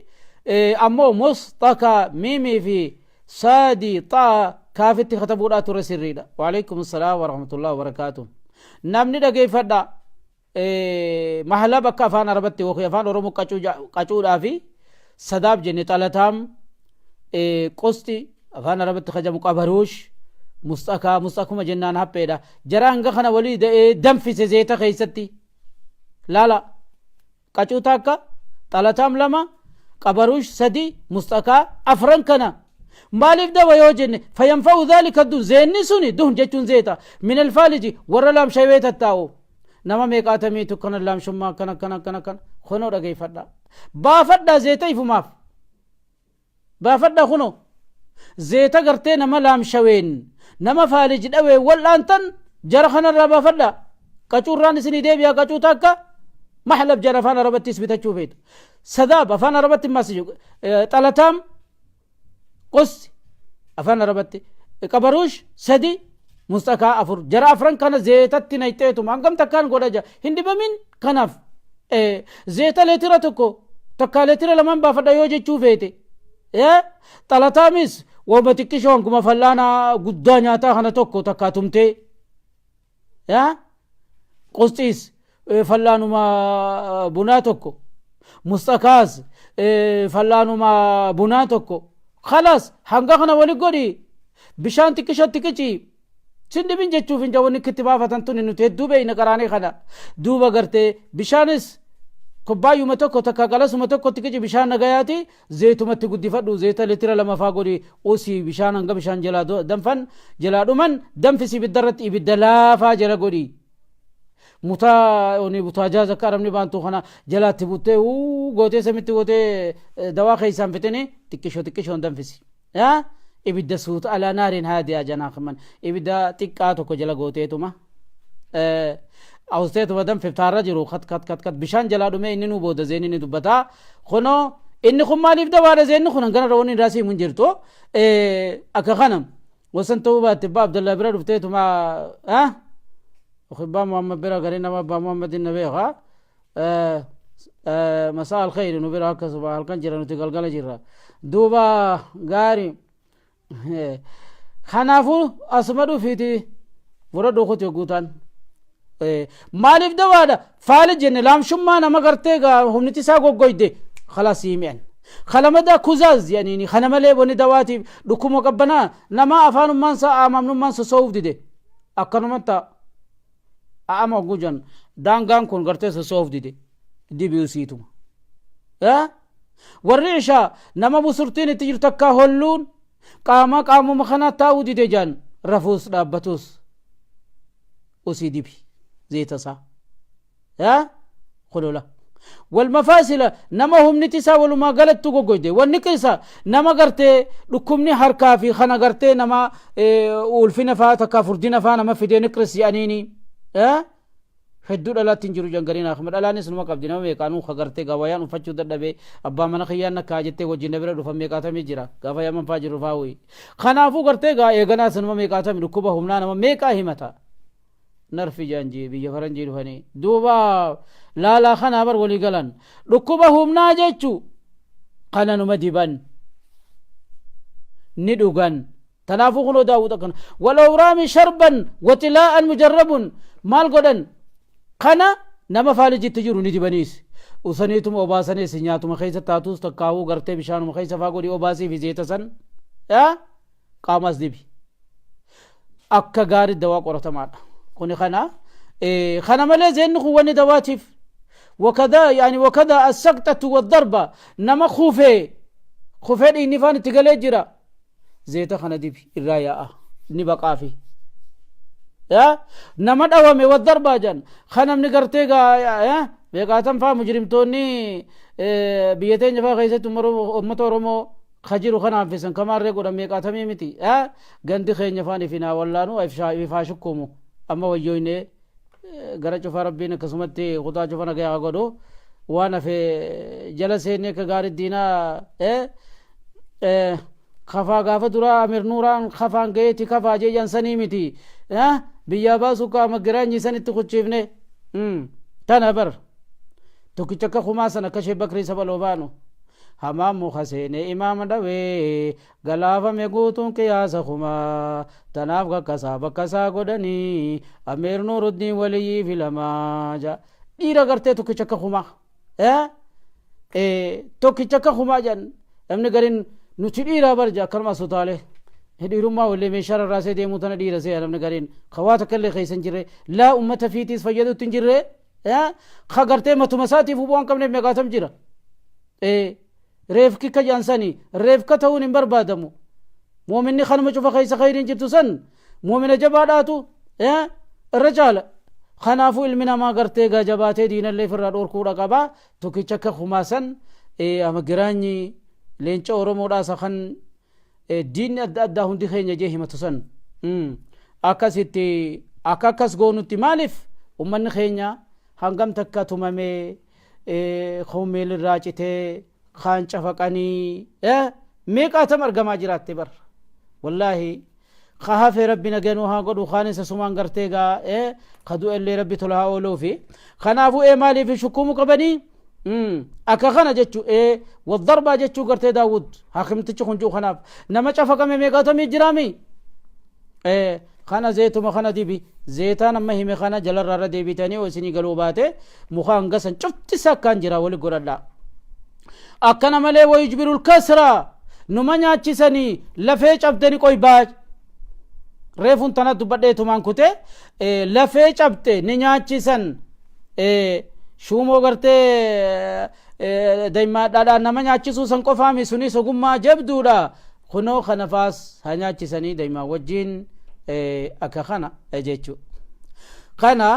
أمو مصطكى ميمي في سادي طا كافتي كتبوا ترسريدا. وعليكم السلام ورحمة الله وبركاته. نامني دقي فدا محلا بكا فانا ربتي وخي فان ورمو قچو دافي صداب جني طالتام قسطي فانا ربتي خجمو قبروش مستقكما جنان هبيدا جرانغا خنا وليد دم في زيتا خيستي لا لا قچو تاكا طالتام لما قبروش سدي مستقا افرن كنا مالف دوا يوجن فينفع ذلك الدو زين سوني دون جتون زيتا من الفالج ورلام شيويت التاو نما ميقاتمي تكن اللام شما كنا خنو دغي فدا با فدا زيتا يفماف با فدا خنو زيتا غرتي نما لام شوين نما فالج دوي ولانتن جرخنا ربا فدا قچوران سني ديبيا قچو تاكا محلب جرفان ربتي سبتچو فيت سداب افان ربتي مسجو طلتام قس افان ربتي قبروش سدي مستقا افر جرا افرن كان زيتت نيتيتو مانغم تكان غودجا هندي بمن كناف زيت لتر تكو تكالتر لمن بافدا يوجي چوفيتي طلتامس وبتكشون كما فلانا غدانيا تا خنا توكو تكاتمتي قسطيس فلانو ما بناتكو مستقاز فلانو ما بناتكو خلاص هنگا خنا ولي غودي بشان تكشت تكچي سند بين جچو فين جوني كتبا فتنتون انو تدوبي نقراني خدا دوبا غرتي بشانس كوبايو متكو تكاغلس متكو تكچي بشان نغياتي زيتو مت غدي فدو زيت لتر لما فاغودي اوسي بشان انغا بشان جلادو دمفن جلادو من دمفسي بدرت بدلا فاجر غودي متا اوني بوتاجاز كرمني بانتو خنا جلات بوتي او غوتي سميت غوتي دوا خيسان فتني تكشو دمفسي إبدا سوت على نار هادية جناح من إبدا تكاتو كجلا غوتيتوما أوستيت ودم في بتارة جرو خط بشان جلا دومي إنه بود زيني ندبتا خنو إن خم ماليف دوار زين خنو عندنا روني راسي منجرتو أكخنم وسنتو باتباب عبد الله برا رفتيتوما أخبار محمد برا قرينا بابا محمد النبي مساء الخير نبرا كسبا الكنجرة نتقلقل جرا دوبا غاري خنافو اسمدو فيتي ورا دوخت يغوتان مالف دوادا فالجن لام شما نما غرتيغا همنتي سا غوغويدي خلاص يمين خلمدا كوزاز يعني خنمله بني دواتي دكمو قبنا نما افانو منسا امامنو منسا سوف ديدي اكنمتا اما غوجن دانغان كون غرتي سوف ديدي دي بيوسيتو وريشا نما بوسرتين تجر تكا هولون قامو مخنا تاودي دجان رفوس دابتوس اوسي دي بي زيتسا خلولا والمفاصل نما هم نتسا ولما غلط تو غوجدي ونكيسا نما غرتي دكمني حركا في خنا غرتي نما ولفنا فاتك فردنا فانا ما في دينكرس يانيني هدود الله تنجرو جنگرين احمد الله نے سنما قبدنا میں قانون خغرتے گوايان فچو ددبه ابا من خيان کاجتے وجن بر دفم میں کاتا میں جرا گوايا من فاجر فاوي خنافو کرتے گا اگنا سنما میں کاتا میں رکوبہ همنا نما میں کا ہمتا نرفي جانجي بي فرنجي رفني دوبا لا خنابر ولي گلن رکوبہ همنا جچو قنن مدبن ندوغن تنافو خلو داود كن ولو رامي شربا وتلاء مجرب مال غدن خنا نما فالجي تجرو ندي بنيس وسنيتم وباسني سنياتم خيسه تاتوس تكاو غرتي بشان مخيسه فاغودي وباسي في زيتسن قامس دبي اكا غار دوا قرتما كوني خنا خنا مله زين خووني دواتيف وكذا يعني وكذا السقطه والضربه نما خوفه دي نفان تغلجرا زيت خنا دبي الرايا نبقافي نما دوامي والضربه جن خنم نغرتيغا بيقاتم فا مجرمتوني بيتين فا غيث تمرو امه رومو خجرو خنا فيسن كمار ريغو ميقاتم يمتي غندي خيني فاني فينا والله افشا يفاشكومو اما ويويني غرچ فربين قسمتي خدا جفنا گيا غدو وانا في جلسيني كغار الدينا خفا غافه درا امير نوران خفان گيتي خفا جي جنسني متي بيا باسو کا مگراني سنت خوچيفنه تنبر tokkicha kumaa sana kashee bakrii saba loobaanu hamaan muka seene imaama dhawee galaafame guutuun qiyaasa kumaa tanaaf kakkasaa bakkasaa godhanii ameer nuuruddiin waliyyii filamaa ja dhiira gartee tokkicha kumaa tokkicha kumaa jan namni gariin nuti dhiiraa barja akkanuma sutaalee dhiirummaa wallee meeshaa rarraasee deemuu tana dhiira see namni gariin kawaata kallee keeysan jirre laa ummata fiitiis fayyaduutti hin jirre ka gartee matuma isaatiif hubuu hin qabneef meeqaatam jira reefki ka jaansanii reefka ta'uun hin barbaadamu muuminni kanuma cufa keeysa khayriin jirtu san muumina jabaadhaatu irra caala kanaafuu ilmi namaa gartee gaa jabaatee diinallee firraa dhoorkuudha qabaa tokkicha akka kumaasan ama giraanyi leenca oromoodhaasa kan diinni adda addaa hundi keenya jee himatu san akkasitti akka akkas goonutti maaliif ummanni keenya hangam takka tumamee koomeel irraa citee kaan cafaqanii meeqaatam argamaa jiraatte bar wallaahi خافي ربنا جنوها قد وخانس سمان قرتيجا خدو اللي ربي طلها أولو في خنافو مالي في شكومو قبني أكا خنا جتشو والضربة جتشو قرتي داود حاكم تشخن جو خناف نما شافك ميقاتم يجرامي خنا زيتو ما خنا ديبي زيتا نما هي خنا جلر رارا ديبي تاني وسني قلوباته مخان قسن شفت ساكان جرا ولي قرلا أكا نمالي ويجبر الكسرة نمانيا چسني لفيش أبدني كوي باج reefun tana dubbadheetumaan kute lafee cabte ni nyaachisan shuumoo gartee daymaadhaadhaan nama nyaachisuu san qofaami sunis ogummaa jabduudha kunoo kanafaas haa nyaachisanii daymaa wajjiin akka kana jechuu kana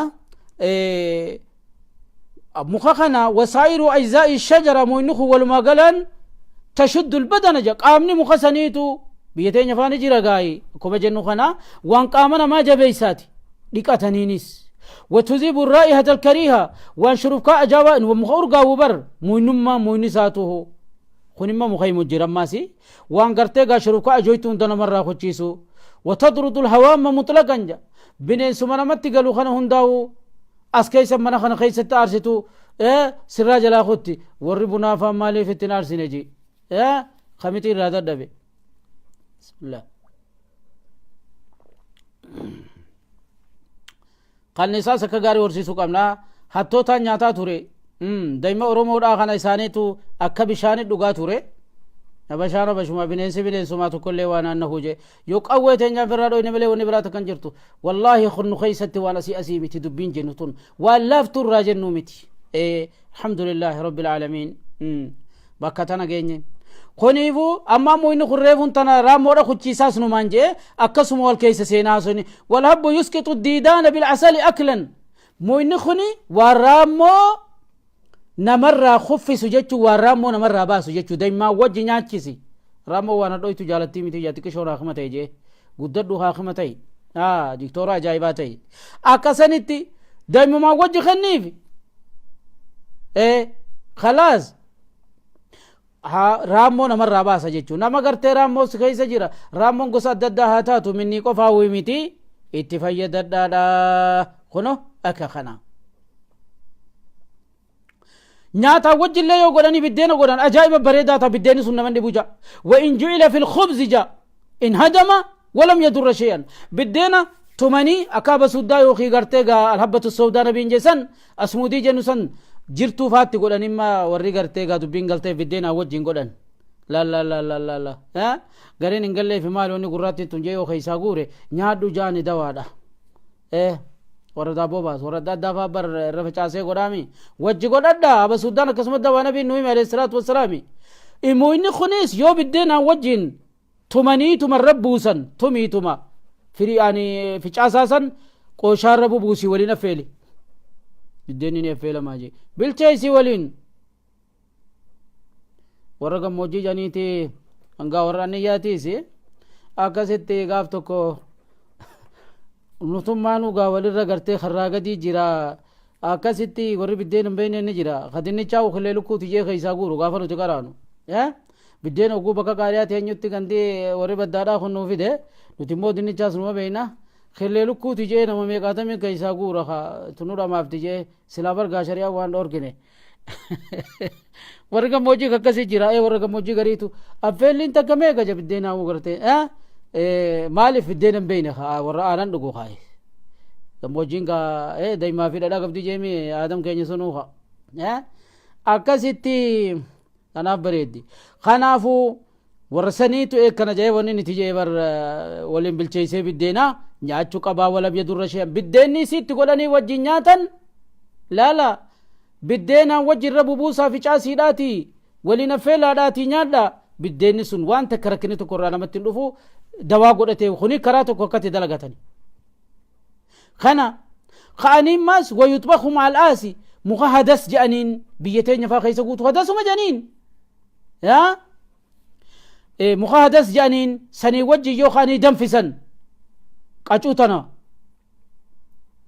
muka kana wasaa'iru ajzaa'i shajara moynuku walumaa galan tashuddu albadana ja qaamni muka saniitu biyyateenya faani jira gaayi akkuma jennu kana waan qaama namaa jabeeysaati dhiqataniinis watuzibu raa'ihata alkariiha waan shurufkaa ajaabaa muka urgaawu bar muynummaa muynisaatuhu kunimma mukaymu jirammaasi waan gartee gaa shurufkaa ajoytu hunda namarraa kochiisu watadrudu alhawaama mutlaqan ja bineensuma namatti galu kana hundaawu as keeysa mana kana keeysatti aarsitu sirraa jalaa kutti warri bunaafaa maaliif ittin aarsine ji kamiti irraa dadhabe بسم الله قال نساس كغاري ورسيسو قمنا حتى تا نياتا توري دايما اورومودا خنا اسانيتو اكا بشاني دغا توري نبشانو بشما بننسو ما تكل وانا انه جي يو قويتنيا فرادو نبلي ونبرات كنجرتو والله خن خيستي وانا سي اسيبتي دبين جنتون واللافتو راجنو متي الحمد لله رب العالمين بكتنا جيني koniifu amma moyni kurreefun tana raamoodha kuchiisaas numaan jee akkasuma wal keeysa seenaa suni walhabbu yusqitu diidaana bilcasali aklan moyni kuni waan raamoo namarraa kuffisu jechuu waan raamoo namarraa baasu jechuu daymaa wajji nyaachisi raamoo waan hadhoytu jaalattii miti yaa xiqqishoon haakima ta'e jee guddadhu haakima ta'e diktoora ajaa'ibaa ta'e akkasanitti daymumaa wajji kenniifi khalaas raammoo namarraa baasa jechuu nama gartee raammoo si keeysa jira raammoon gosa adda addaa haa taatu minnii qofaa wuyi miti itti fayyadadhaadha kuno akka kana nyaataa wajjillee yoo godhanii biddeena godhan ajaa'iba bareedaa ta'a biddeeni sun naman dhibu ja wa in ju'ila fil khubzi ja in hadama walam yadurra shay'an biddeena tumanii akaaba suddaa yookii gartee gaa alhabbatu sawdaa nabiin jesan asmuudii jennu san jirtuu faatti godhan imma warri gartee gaa dubbiin galtee biddeena wajjin godhan la gareen hin gallee fi maali wanni gurraatti tun jee yoo keeysaa guure nyaadhu jaani dawaadha warra daabboo baasu warra adda faa bar irra facaasee godhaami wajji godhadha aba suddaan akkasuma dawaa nabiin nuhim alayhi salaatu wassalaami imoyni kunis yoo biddeenaan wajjin tumaniituma rabbuusan tumiituma firi'aani ficaasaasan qooshaarra bubuusii waliin affeeli biddeenni ni affeelamaa jee bilcheeysi waliin warra gammoojjii janiiti hangaa warra anniyyaatiisi akkasitti gaaf tokko nutummaanu gaa walirra gartee karraa gadii jira akkasitti warri biddeen hin beeyne ni jira kadinnichaa ukillee lukkuuti jee keeysaa guuru gaafa nuti qaraanu biddeen oguu bakka qaaliyaati eenyutti gandee warri baddaadhaa kun nuu fide nuti immoo dinnichaas numa beeyna killee lukkuuti jee nama meeqaatami keeysaa guura tunudha maafti jee silaa bargaa shari'aa waan dhorgine warga moji kakkasi jira warga moji garitu affeelin takka meeqa jabiddeena u garte maalif biddeenan beeyne warra aanan dhugu kaaye gammoojjiin gaa daymaa fi dhadhaa qabdi jeemi aadam keenya sunuu akkasitti kanaaf bareeddi kanaafu warra saniitu kana jee wanni niti jee bar waliin bilcheessee biddeenaa nyaachuu qabaa walab yadurra shee biddeenni sitti godhanii wajjin nyaatan laala biddeenaan wajjin rabu buusaa fi caasiidhaati waliin affeelaadhaati nyaadha biddeenni sun waan takka rakkini tokko irraa namatti hin dhufu dawaa godhatee kuni karaa tokko akkatti dalagatani kana ka'aniin maas wayutbahu maal aasi muka hadas je'aniin biyya teenya faa keessa guutu hadasuma jedhaniin muka hadas je'aniin sanii wajjin yoo ka'anii danfisan qacuu tana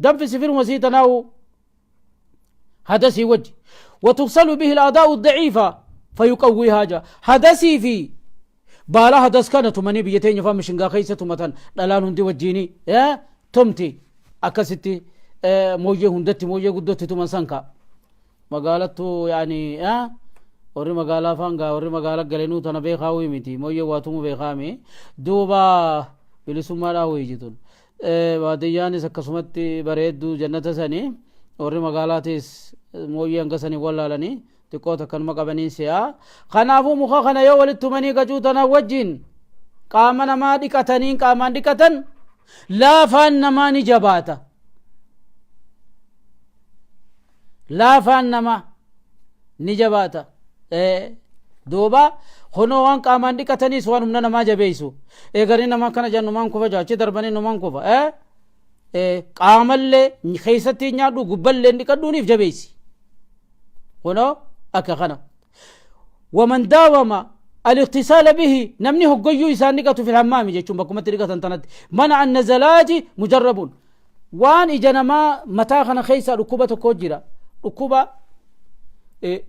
danfisi firuma sii tanaawu هدسي وجه وتغسل به الأعضاء الضعيفة فيقويها جا هدسي في بالا هدس كانت مني بيتين يفهم شنغا خيسة مثلا دلان هندي وجيني تمتي أكستي موجه هندتي موجه قدوتي تمن سانكا مقالته يعني وري مقالا فانغا وري مقالا قلنو تنا بيخاوي متي موجه واتمو بيخامي دوبا بلسوما راوي جتون وادياني سكسمتي بريدو جنة سني warri magaalaatis mooyyee hangasanii wallaalanii xiqqoota kanuma qabanii si'a kanaafuu muka kana yoo walitti tumanii gacuu tana wajjin qaama namaa dhiqatanii qaamaan dhiqatan laafaan namaa ni jabaata laafaan namaa ni jabaata duuba honoo waan qaamaan dhiqataniis waan humna namaa jabeessu eegarii namaa kana jannumaan kufa jaachi darbanii numaan kufa qaamallee keessatti nyaadhu gubballee dhiqadhuuniif jabeessi kunoo akka kana waman daawama الاغتسال به نمني هقيو يسان نقطو في الحمام جيتشون بكم تريقة تنت منع النزلات مجرب وان اجانا ما متاخنا خيسا ركوبة كوجرا ركوبة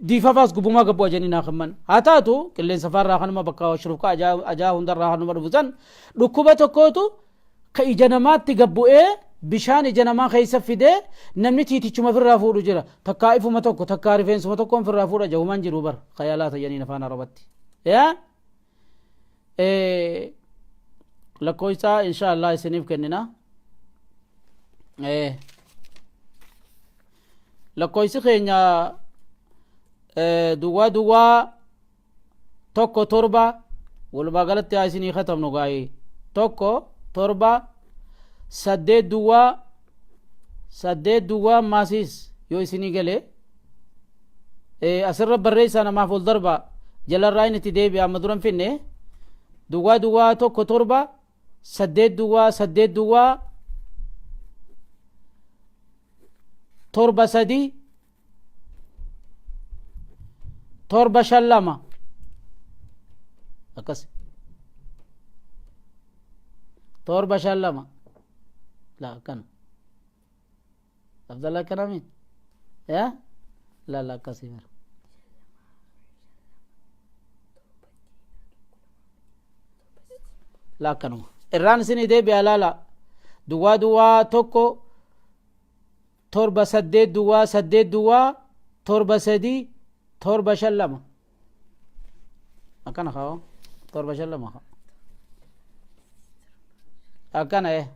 ديفافاس قبوما قبوا جانينا خمان هاتاتو كلين سفار راخن ما بكا شروكا اجا هندر راخن مرفوزان ركوبة كوتو كإجانا ما تقبوا بشان جنما خيسا فيده نمني تيتي چما في الرافور جرا تكائف متوكو تكارفين سمتوكو في الرافور جومان جروبر خيالات جانينا فانا ربطي يا لكويسا ان شاء الله سنيف كننا لكويسا خينيا دوا توكو توربا ولما غلط ياسيني ختم نغاي توكو توربا سدد دوا ماسيس يو اسيني غلي اسر بريسا ما فول ضربا جل الراين تديبي امدرن فيني دوا توكو توربا سدد دوا توربا سدي توربا شلما اكس توربا شلما لا كان عبد الله كرامين يا لا كسير لا كانوا الران سني دي بيالا دوا توكو توربا سدد دوا توربا سدي توربا شلما أكان خاو توربا شلما أكان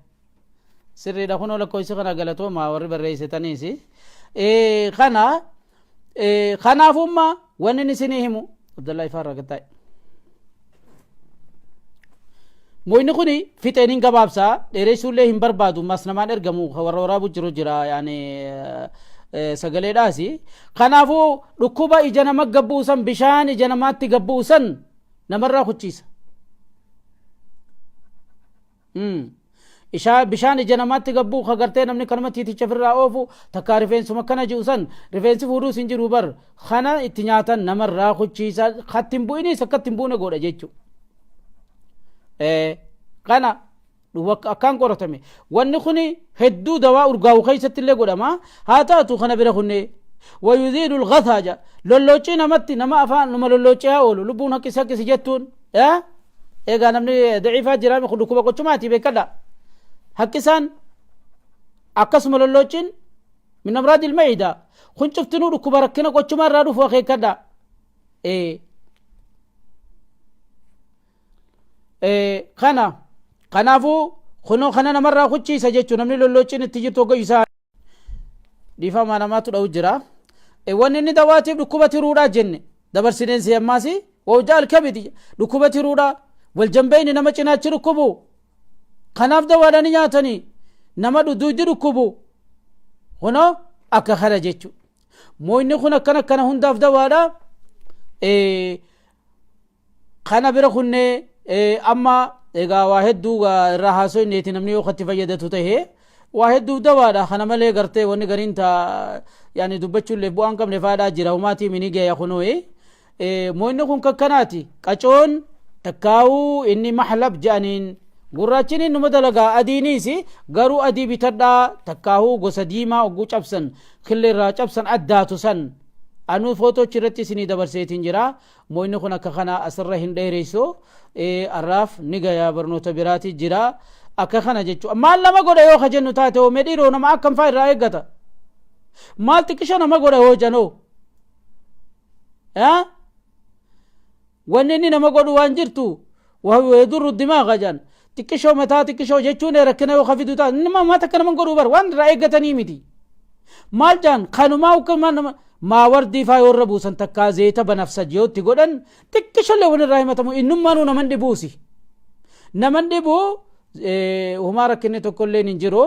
سري دخونو لكويس خنا غلطو ما وري بريس تنيسي خنا فما ونني سنيهمو عبد الله فارق تاي موين خوني في تينين غبابسا ديريسولي هم بربادو مسنمان ارغمو ورورا بجرو جرا يعني سغلي داسي خنافو ركوبا اجنما غبوسن بشان اجنمات غبوسن نمرا خوچيس إشاء بشان جنامات تقبو خغرتين نمني كلمة تيتي شفر راوفو تكارفين سمكنا جوسن رفين سفورو سنجر وبر خانا اتنياتا نمر راخو چيسا خاتم بويني سكتم بونا قولا جيچو خانا أكان قرطمي وانخني هدو دواء ارغاو خيسة اللي قولا ما هاتاتو خانا برخني ويذيل الغثاجة لولوچي نمتي نما أفان نما لولوچي هاولو لبونا كسا كسي جتون ايغا نمني ضعيفات جرامي خلوكو بقو چماتي بكلا hakkisan akkasuma lolloocin من أمراض المعدة خن شفتنو ركوب ركنا قوتش ما رادو فوقي كدا kanaafu kunoo kana namarraa kuchiisa jechuun namni lolloochin itti jirtu hogga isaa dhiifamaa namaatu dha'u jira wanni inni dawaatiif dhukkuba tiruudhaa jenne dabarsineen siyammaasi wawjaa alkabidi dhukkuba tiruudhaa waljambeyni nama cinaachi dhukkubu kanaaf dawaadhani nyaatanii nama duuji dhukkubu kunoo akka kana jechu mooyni kun akkana hundaaf dawaadha kana bira kunne amma egaa waa hedduu irraa haasoo inneeti namni yoo katti fayyadatu ta'e waa hedduu dawaadha kana malee gartee wanni gariin taa yaani dubbachuullee bu'aan qabne faadhaa jira humaatii mini gaya kunoo mooyni kun kakkanaati qacoon takkaa'uu inni mahlab jedhaniin gurraachini numa dalagaa adiiniisi garuu adii bitadhaa takkaa'uu gosa diimaa ogguu cabsan killeerraa cabsan addaatu san anuu footoochi irratti isinii dabarseetiin jira mooyni kun akka kana asirra hin dheereyso arraaf ni gayaa barnoota biraati jira akka kana jechuudha maal nama godha yoo ka jennu taate oo medhiiroo nama akkam faa irraa eeggata maal xiqqisha nama godha yoo janoo wanni inni nama godhu waan jirtu ويضر الدماغ جان تكشو متى تكشو جتشون ركنا وخفيدو تا نما ما تكنا من قرو بر وان رايقتني مدي مال جان خانو ما وكمان ما وردي فاي وربو سنتكا زيتا بنفس جيوت تقولن تكشو اللي ون الرايمة مو إنما نو نمن دبوسي نمن دبو وما ركني تقول لي ننجرو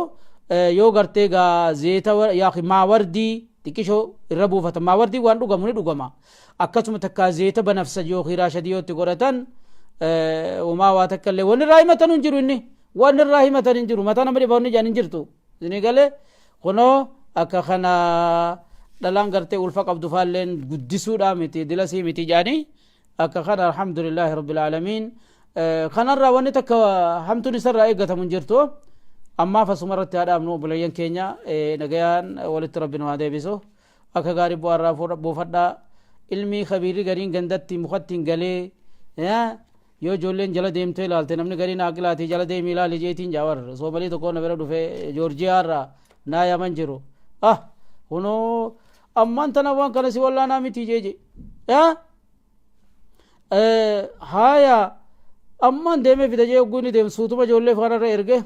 يو غرتيغا زيتا يا اخي ما وردي تكشو الربو فتا ما وردي وان دوغا من دوغا ما أكاسو متكا زيتا بنفس جيو خيراشا ديوت تقولتن وما واتكلم ون الرايمة ننجرو إني ون الرايمة ننجرو متى نمري بوني جان ننجرتو زيني قالي خنو أكا خنا دلان غرتي ulfa qabdu faalleen guddisuudha miti dilasii miti jaani akka kana alhamdulillah rabbil alamin kanarra wanni takka hamtun isarra eegatamu jirtu amma fasumarratti haadhaamnu bulayyan keenya nagayaan walitti rabbinu haa deebisu akka gaarii bu'aarraa buufadhaa ilmii khabiirii gariin gandatti mukattiin galee yoo ijoolleen jala deemtee ilaalte namni gariin aqilaatii jala deemii ilaali jeetiin jaawar soomalii tokko na bira dhufe joorjiyaarraa naa yaman jiru kuno amman tana waan kana si wallaana miti jeje haya amman deeme fida jee ogguuni deem suutuma ijoollee faanarra erge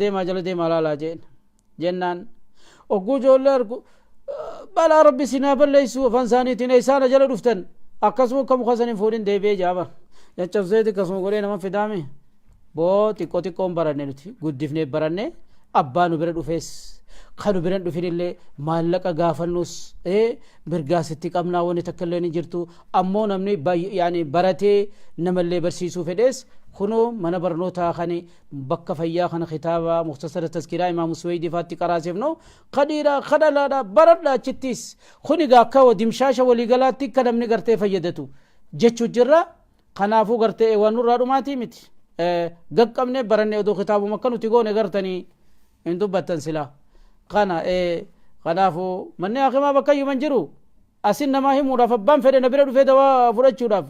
deemaa jala deemaa laalaa jeen jennaan ogguu ijoollee argu balaa rabbi sinaa balleessu afaan isaaniitiin isaana jala dhuftan akkasuma akka muka sanin fuudhin deebi'ee jaaba caccabseeti akkasuma godhee nama fidaame boo xiqqoo xiqqoon baranne nuti guddifnee baranne abbaa nu bira dhufees kanu biran dhufinillee maallaqa gaafannus mirgaasitti qabnaa wani takkaillee ni jirtu ammoo namni yaani baratee namallee barsiisuu fedhees kunoo mana barnootaa kani bakka fayyaa kana kitaaba mukhtasara tazkiraa imaamu suwaydi faatti qaraasifno qadiira qadalaadha baradha achittis kunigaa akka dimshaasha waliigalaatti akka namni gartee fayyadatu jechuu jirra kanaafuu gartee waan nurraa dhumaatii miti gaqqabne baranne oduu kitaabuma akka nuti goone gartanii hin dubbattan silaa kana kanaafu manni hakimaa bakka iyyuu man jiru asin namaa himuudhaaf abbaan fedhe na bira dhufee dawaa fudhachuudhaaf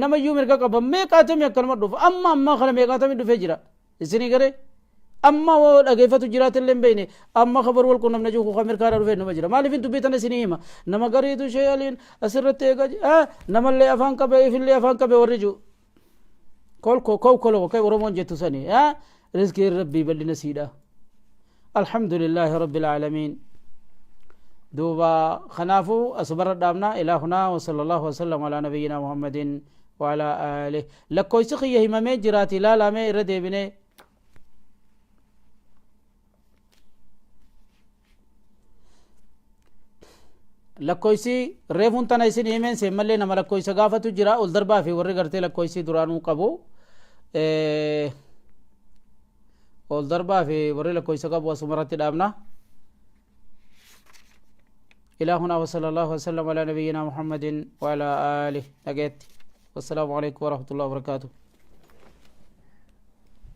nama iyyuu mirga qaba meeqaatamii akkanuma dhufa amma kana meeqaatamii dhufee jira isinii garee amma dhageeffatu jiraatillee hin beekne amma kabar wal qunnamna jiru kan mirkaadhaa dhufee nama jira maaliif hin dubbitan isinii hima nama gariitu ishee aliin asirratti eegaa namallee afaan qabe ifillee afaan qabe warri jiru kolko kay oromoon jettu sanii rizqii rabbii bal'ina siidha الحمد لله رب العالمين دوبا خنافو أصبر الدامنا إلى هنا وصلى الله وسلم على نبينا محمد وعلى آله لكوي سخي همامي جراتي لا لا مي ردي بني لكويسي ريفون تنايسين يمين سيمالي نما لكوي سقافة جرا والدربا في ورقرتي لكويسي درانو قبو والضربة في وريلا كويسة قبوة سمرات الأبناء إلى هنا وصلى الله وسلم على نبينا محمد وعلى آله نجيت والسلام عليكم ورحمة الله وبركاته